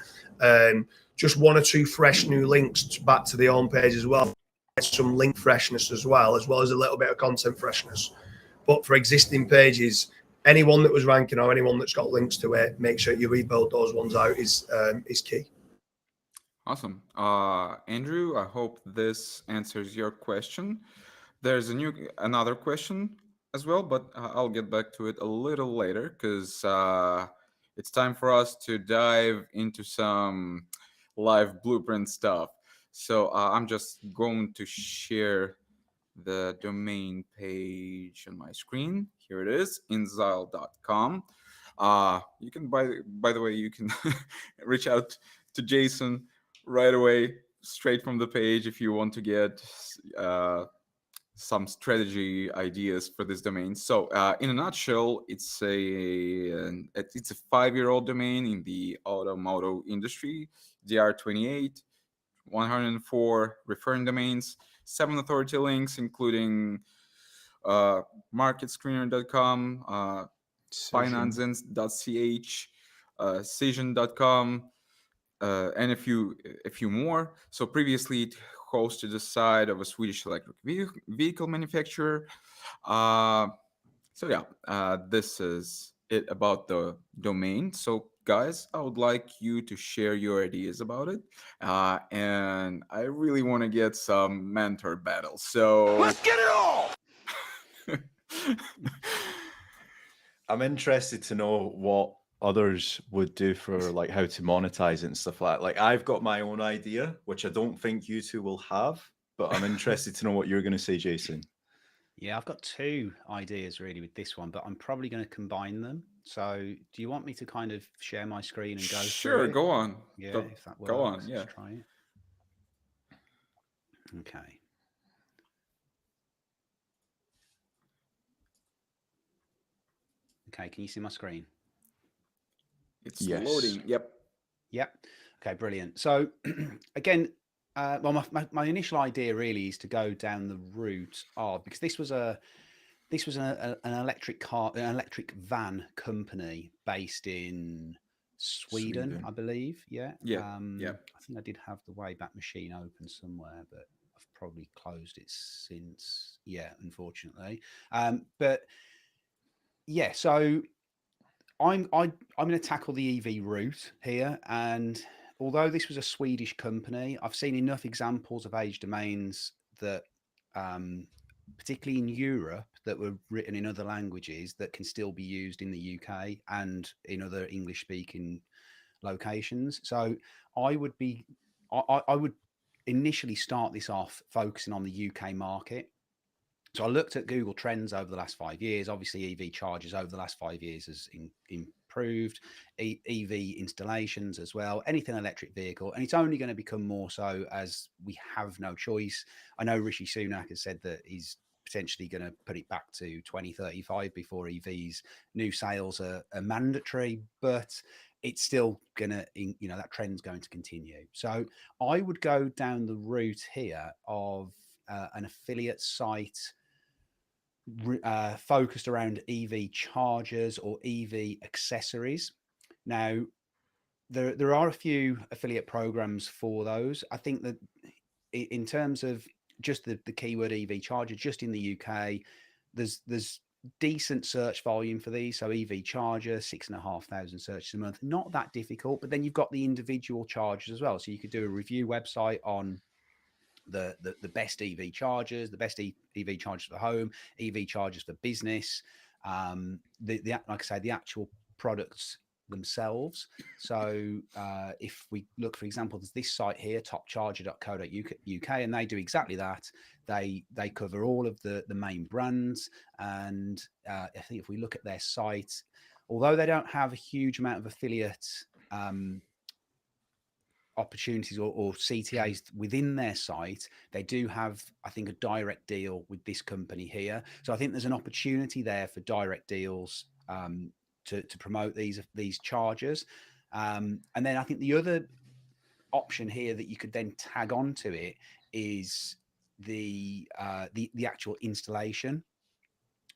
just 1 or 2 fresh new links back to the home page as well. Some link freshness as well as a little bit of content freshness. But for existing pages, anyone that was ranking or anyone that's got links to it, make sure you rebuild those ones out is key. Awesome. Andrew, I hope this answers your question. There's another question as well, but I'll get back to it a little later because it's time for us to dive into some live blueprint stuff. So I'm just going to share the domain page on my screen. Here it is, inzile.com. You can, by the way, you can reach out to Jason right away, straight from the page, if you want to get some strategy ideas for this domain. So in a nutshell, it's a 5-year-old domain in the automotive industry, DR28, 104 referring domains, 7 authority links, including marketscreener.com, finances.ch, cision.com, and a few more. So previously it hosted the site of a Swedish electric vehicle manufacturer. So yeah, this is it about the domain. So guys, I would like you to share your ideas about it, and I really want to get some mentor battles. So Let's get it all! I'm interested to know what others would do for like how to monetize it and stuff like that. Like I've got my own idea, which I don't think you two will have, but I'm interested to know what you're going to say, Jason. Yeah, I've got 2 ideas really with this one, but I'm probably going to combine them. So do you want me to kind of share my screen and go Sure, through it? go on. Yeah, if that works. Go on, yeah. Let's try it. Okay. Okay, can you see my screen? It's Yes. loading. Yep. Okay, brilliant. So again, well, my initial idea really is to go down the route of, because this was an electric van company based in Sweden, I believe. Yeah. Yeah. I think I did have the Wayback Machine open somewhere, but I've probably closed it since. Yeah, unfortunately. But yeah, so I'm going to tackle the EV route here, and although this was a Swedish company, I've seen enough examples of age domains that, particularly in Europe, that were written in other languages that can still be used in the UK and in other English-speaking locations. So I would initially start this off focusing on the UK market. So I looked at Google Trends over the last 5 years. Obviously, EV charges over the last 5 years has improved. EV installations as well, anything electric vehicle. And it's only going to become more so as we have no choice. I know Rishi Sunak has said that he's potentially going to put it back to 2035 before EVs, new sales are mandatory, but it's still going to, that trend's going to continue. So I would go down the route here of an affiliate site focused around EV chargers or EV accessories. Now, there are a few affiliate programs for those. I think that in terms of just the keyword EV charger, just in the UK, there's decent search volume for these. So EV charger, 6,500 searches a month, not that difficult. But then you've got the individual chargers as well. So you could do a review website on the best EV chargers, the best EV chargers for home, EV chargers for business. Like I say, the actual products themselves. So if we look, for example, there's this site here, topcharger.co.uk, and they do exactly that. They cover all of the main brands, and I think if we look at their site, although they don't have a huge amount of affiliate opportunities or CTAs within their site, they do have, I think, a direct deal with this company here. So I think there's an opportunity there for direct deals to promote these chargers. And then I think the other option here that you could then tag on to it is the actual installation.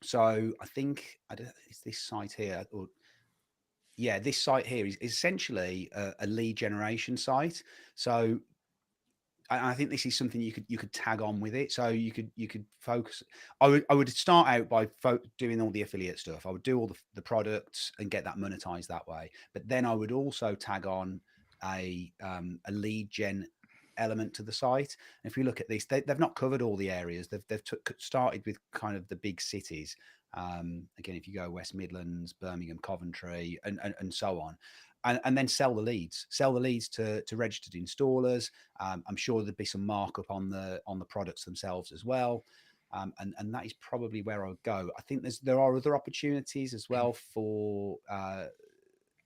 So I think it's this site here, or yeah, this site here is essentially a lead generation site. So I think this is something you could tag on with it. So you could focus. I would start out by doing all the affiliate stuff. I would do all the products and get that monetized that way. But then I would also tag on a lead gen element to the site. And if we look at this, they've not covered all the areas. They've started with kind of the big cities. Again, if you go West Midlands, Birmingham, Coventry, and so on, and then sell the leads to registered installers. I'm sure there'd be some markup on the products themselves as well. And that is probably where I'll go. I think there are other opportunities as well for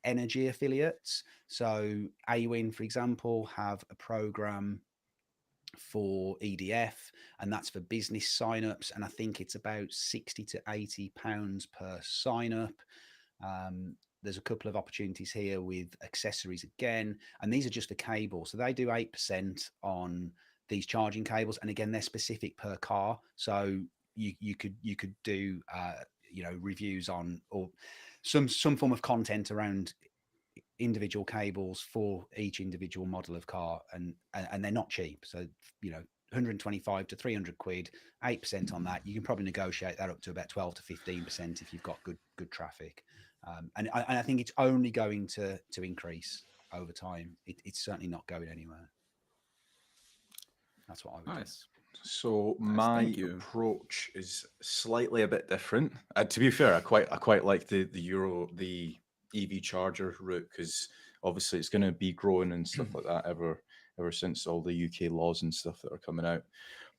energy affiliates. So AWIN, for example, have a program for EDF, and that's for business signups, and I think it's about 60 to 80 pounds per sign up. There's a couple of opportunities here with accessories again, and these are just for cable. So they do 8% on these charging cables, and again, they're specific per car. So you could do reviews on or some form of content around individual cables for each individual model of car, and they're not cheap. So 125 to 300 quid, 8% on that. You can probably negotiate that up to about 12 to 15% if you've got good traffic. And I think it's only going to increase over time. It's certainly not going anywhere. That's what I would do. So my approach is slightly a bit different. To be fair, I quite like the EV charger route, because obviously it's going to be growing and stuff like that ever since all the UK laws and stuff that are coming out.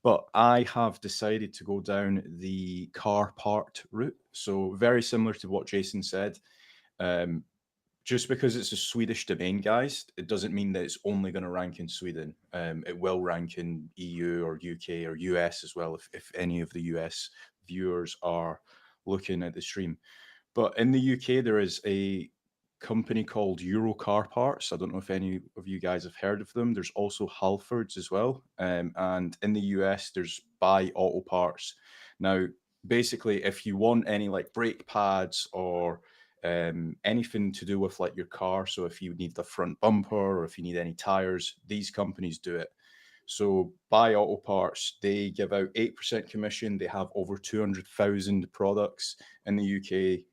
But I have decided to go down the car part route. So very similar to what Jason said. Just because it's a Swedish domain, guys, it doesn't mean that it's only going to rank in Sweden. It will rank in EU or UK or US as well, if any of the US viewers are looking at the stream. But in the UK, there is a company called Euro Car Parts. I don't know if any of you guys have heard of them. There's also Halfords as well. And in the US, there's Buy Auto Parts. Now, basically, if you want any like brake pads or anything to do with like your car, so if you need the front bumper or if you need any tires, these companies do it. So Buy Auto Parts, they give out 8% commission. They have over 200,000 products in the UK.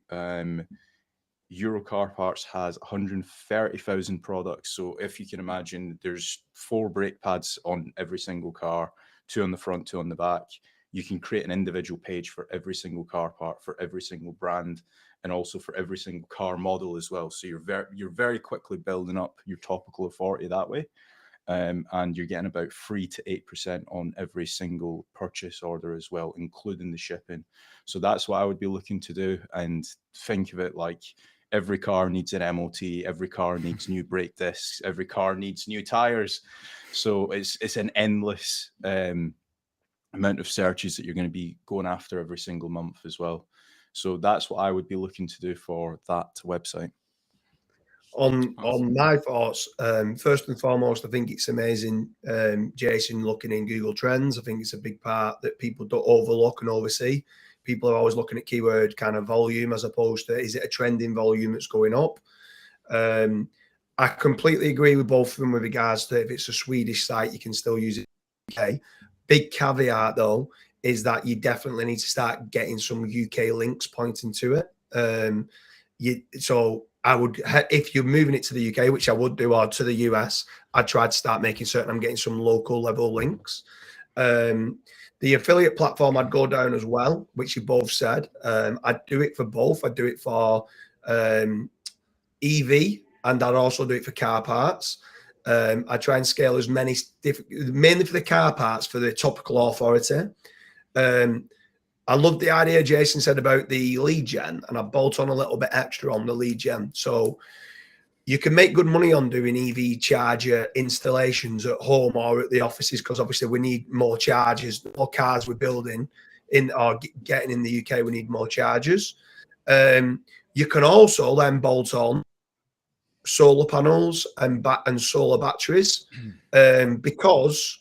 Euro Car Parts has 130,000 products. So if you can imagine, there's 4 brake pads on every single car, 2 on the front, 2 on the back. You can create an individual page for every single car part, for every single brand, and also for every single car model as well. So you're very quickly building up your topical authority that way. And you're getting about 3 to 8% on every single purchase order as well, including the shipping. So that's what I would be looking to do, and think of it like every car needs an MOT, every car needs new brake discs, every car needs new tires. So it's an endless amount of searches that you're going to be going after every single month as well. So that's what I would be looking to do for that website. On Awesome. my thoughts, first and foremost, I think it's amazing, Jason, looking in Google Trends. I think it's a big part that people don't overlook and oversee. People are always looking at keyword kind of volume as opposed to, is it a trending volume that's going up? I completely agree with both of them with regards to if it's a Swedish site, you can still use it. Okay. Big caveat though is that you definitely need to start getting some UK links pointing to it. So I would, if you're moving it to the UK, which I would do, or to the US, I'd try to start making certain I'm getting some local level links. The affiliate platform I'd go down as well, which you both said. I'd do it for both. I'd do it for EV, and I'd also do it for car parts. I try and scale as many mainly for the car parts for the topical authority. I love the idea Jason said about the lead gen, and I bolt on a little bit extra on the lead gen. So you can make good money on doing EV charger installations at home or at the offices, because obviously we need more chargers. The more cars we're building in or getting in the UK, we need more chargers. You can also then bolt on solar panels and solar batteries, because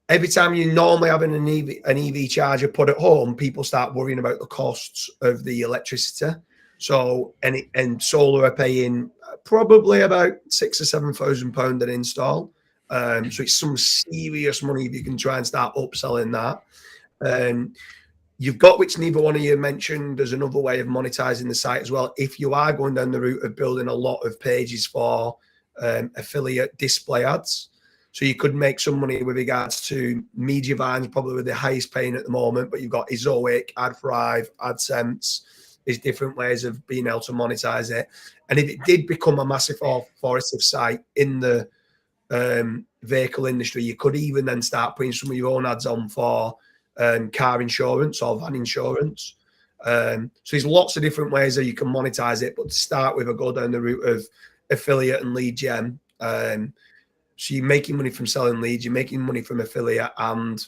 every time you normally having an EV charger put at home, people start worrying about the costs of the electricity. So and solar are paying probably about £6,000 or £7,000 an install. So it's some serious money if you can try and start upselling that. You've got, which neither one of you mentioned, there's another way of monetizing the site as well. If you are going down the route of building a lot of pages for affiliate display ads, so you could make some money with regards to Mediavine, probably with the highest paying at the moment, but you've got Ezoic, AdThrive, AdSense. There's different ways of being able to monetize it. And if it did become a massive authoritative site in the vehicle industry, you could even then start putting some of your own ads on for car insurance or van insurance. So there's lots of different ways that you can monetize it, but to start with, I go down the route of affiliate and lead gen. So you're making money from selling leads, you're making money from affiliate and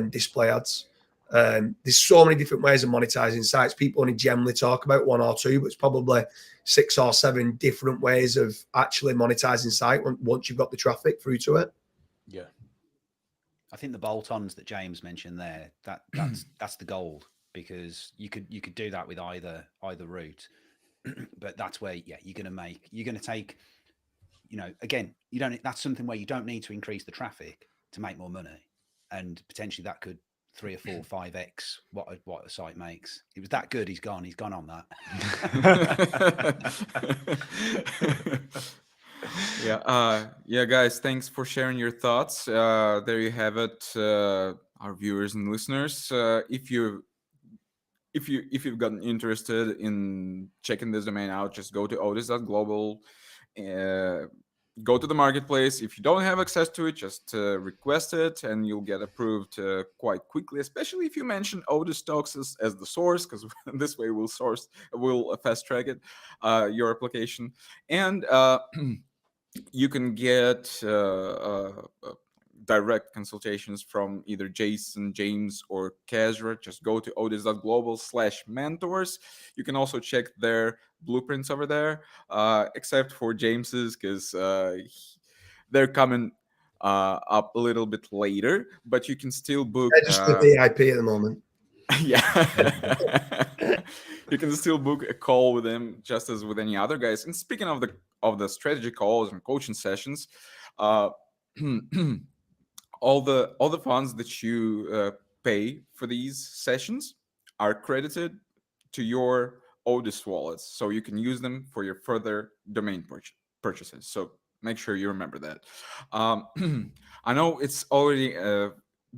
display ads. There's so many different ways of monetizing sites. People only generally talk about one or two, but it's probably 6 or 7 different ways of actually monetizing site once you've got the traffic through to it. Yeah. I think the bolt-ons that James mentioned there, that's the gold, because you could do that with either route. But that's where, yeah, you're going to take, again, that's something where you don't need to increase the traffic to make more money, and potentially that could 3 or 4, 5x what a site makes. It was that good. He's gone on that. Yeah, guys, thanks for sharing your thoughts. There you have it, our viewers and listeners. If you've gotten interested in checking this domain out, just go to Odys.global. Go to the marketplace. If you don't have access to it, just request it, and you'll get approved quite quickly. Especially if you mention Odys Talks as the source, because this way we'll fast track it, your application, and you can get direct consultations from either Jason, James, or Kezra. Just go to odys.global/mentors. You can also check their blueprints over there, except for James's, because they're coming up a little bit later, but you can still book. They're just the VIP at the moment. Yeah. You can still book a call with them just as with any other guys. And speaking of the strategy calls and coaching sessions, all the funds that you pay for these sessions are credited to your Odys wallets, so you can use them for your further domain purchases. So make sure you remember that. I know it's already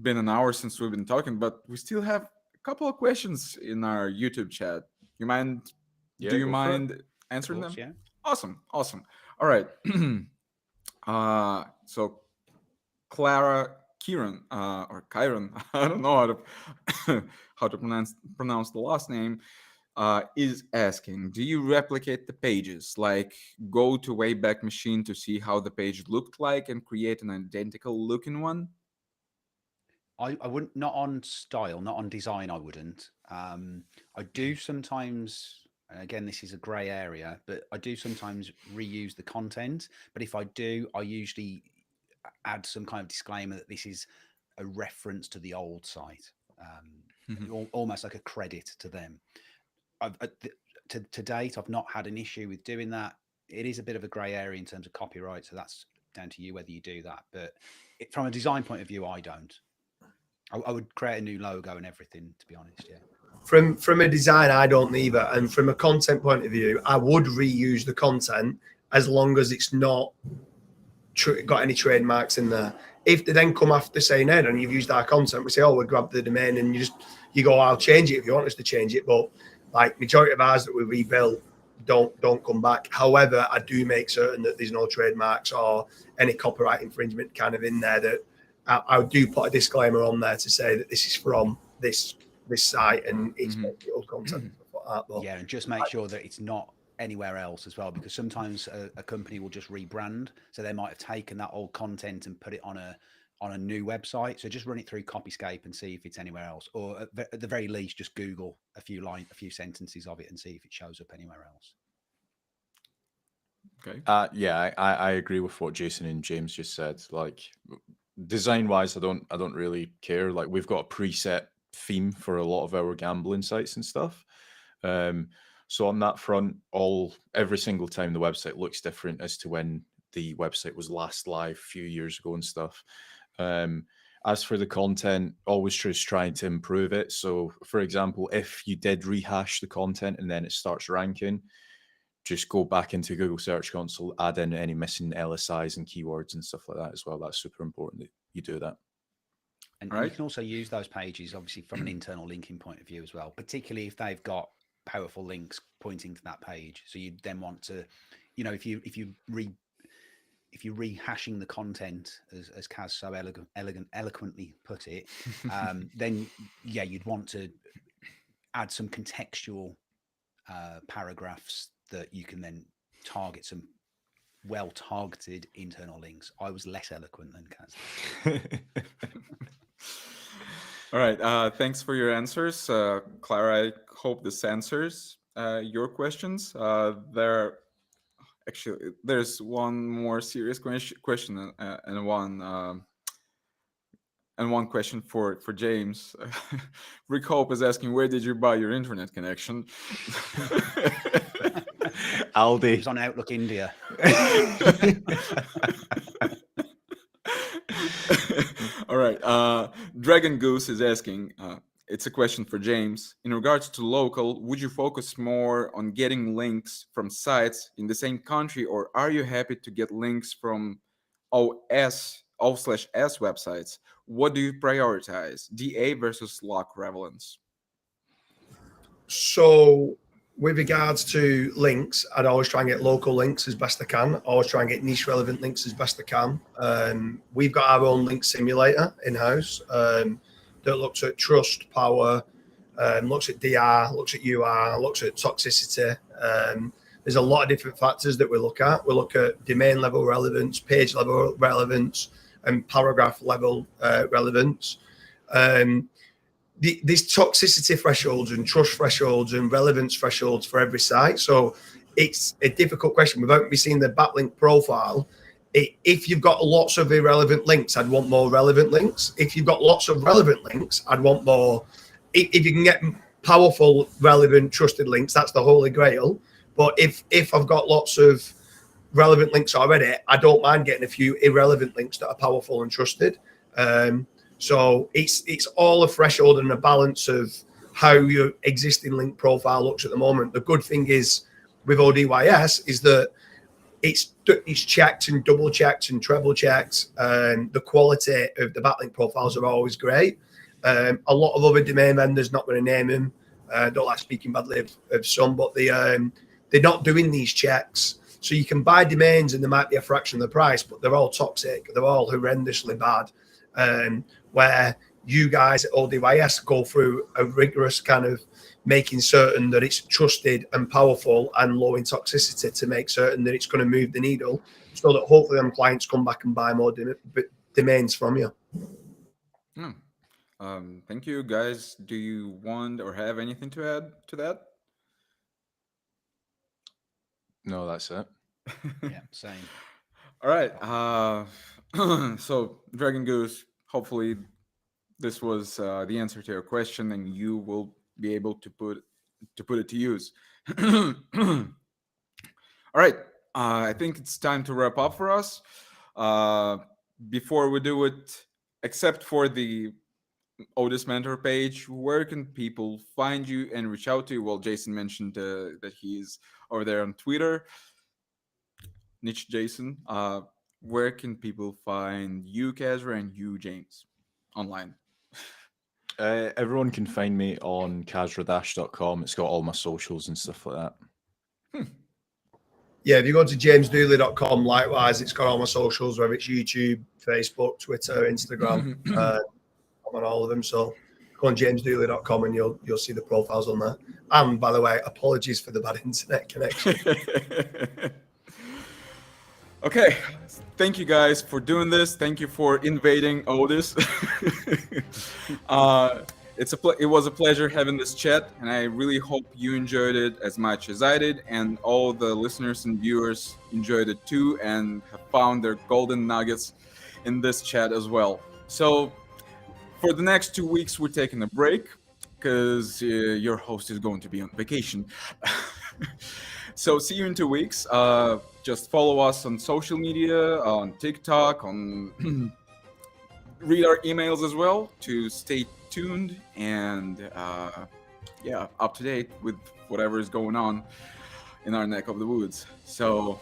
been an hour since we've been talking, but we still have a couple of questions in our YouTube chat. You mind? Yeah, Do you go for it. mind answering Of course, them? yeah. Awesome. All right. So Clara Kieran or Kyron, I don't know how to pronounce the last name, is asking, do you replicate the pages, like go to Wayback Machine to see how the page looked like and create an identical looking one? I wouldn't, not on style, not on design. I wouldn't. I do sometimes and again, this is a grey area, but I do sometimes reuse the content. But if I do, I usually add some kind of disclaimer that this is a reference to the old site, almost like a credit to them. To date, I've not had an issue with doing that. It is a bit of a grey area in terms of copyright, so that's down to you whether you do that. But from a design point of view, I don't. I would create a new logo and everything, to be honest. Yeah. From a design, I don't either. And from a content point of view, I would reuse the content as long as it's not got any trademarks in there. If they then come after saying, "Ed, and you've used our content," we say, "Oh, we grab the domain," and you go, "I'll change it if you want us to change it." But like majority of ours that we rebuild don't come back. However, I do make certain that there's no trademarks or any copyright infringement kind of in there. That I do put a disclaimer on there to say that this is from this site and it's old content. Yeah, and just make sure that it's not anywhere else as well, because sometimes a company will just rebrand, so they might have taken that old content and put it on a new website. So just run it through Copyscape and see if it's anywhere else, or at the very least just Google a few sentences of it and see if it shows up anywhere else. Okay. Yeah, I agree with what Jason and James just said. Like, design wise, I don't really care. Like, we've got a preset theme for a lot of our gambling sites and stuff. So on that front, every single time the website looks different as to when the website was last live a few years ago and stuff. As for the content, always just trying to improve it. So, for example, if you did rehash the content and then it starts ranking, just go back into Google Search Console, add in any missing LSIs and keywords and stuff like that as well. That's super important that you do that. And you can also use those pages, obviously, from an internal linking point of view as well, particularly if they've got powerful links pointing to that page. So you then want to, if you're rehashing the content, as Kaz so eloquently put it, then yeah, you'd want to add some contextual paragraphs that you can then target some well-targeted internal links. I was less eloquent than Kaz. All right. Thanks for your answers, Clara. I hope this answers your questions. There's one more serious question and one question for James. Rick Hope is asking, where did you buy your internet connection? Aldi. It was on Outlook India. All right. Dragon Goose is asking, it's a question for James. In regards to local, would you focus more on getting links from sites in the same country, or are you happy to get links from O/S websites? What do you prioritize, DA versus loc relevance? So with regards to links, I'd always try and get local links as best I can. Always try and get niche relevant links as best I can. We've got our own link simulator in-house that looks at trust, power, looks at DR, looks at UR, looks at toxicity. There's a lot of different factors that we look at. We look at domain level relevance, page level relevance, and paragraph level relevance. These toxicity thresholds and trust thresholds and relevance thresholds for every site. So it's a difficult question. Without me seeing the backlink profile, if you've got lots of irrelevant links, I'd want more relevant links. If you've got lots of relevant links, I'd want more. If you can get powerful, relevant, trusted links, that's the holy grail. But if I've got lots of relevant links already, I don't mind getting a few irrelevant links that are powerful and trusted. So it's all a threshold and a balance of how your existing link profile looks at the moment. The good thing is with Odys is that it's checked and double checked and treble checked, and the quality of the backlink profiles are always great. A lot of other domain vendors, not going to name them, don't like speaking badly of some, but they're not doing these checks. So you can buy domains and they might be a fraction of the price, but they're all toxic. They're all horrendously bad. Where you guys at Odys go through a rigorous kind of making certain that it's trusted and powerful and low in toxicity to make certain that it's going to move the needle, so that hopefully them clients come back and buy more domains from you. Thank you, guys. Do you want or have anything to add to that? No, that's it. Yeah, same. All right. So Dragon Goose, hopefully this was the answer to your question, and you will be able to put it to use. All right. I think it's time to wrap up for us. Before we do it, except for the Odys mentor page, where can people find you and reach out to you? Well, Jason mentioned that he's over there on Twitter. Niche Jason, where can people find you, Kazra, and you, James, online? Everyone can find me on kazradash.com. It's got all my socials and stuff like that. Yeah, if you go to jamesdooley.com, likewise, it's got all my socials, whether it's YouTube, Facebook, Twitter, Instagram. I'm on all of them. So go on jamesdooley.com and you'll see the profiles on there. And by the way, apologies for the bad internet connection. Okay, thank you guys for doing this. Thank you for invading Odys. It was a pleasure having this chat, and I really hope you enjoyed it as much as I did, and all the listeners and viewers enjoyed it too, and have found their golden nuggets in this chat as well. So for the next 2 weeks, we're taking a break because your host is going to be on vacation. So see you in 2 weeks. Just follow us on social media, on TikTok, on read our emails as well to stay tuned and up to date with whatever is going on in our neck of the woods. So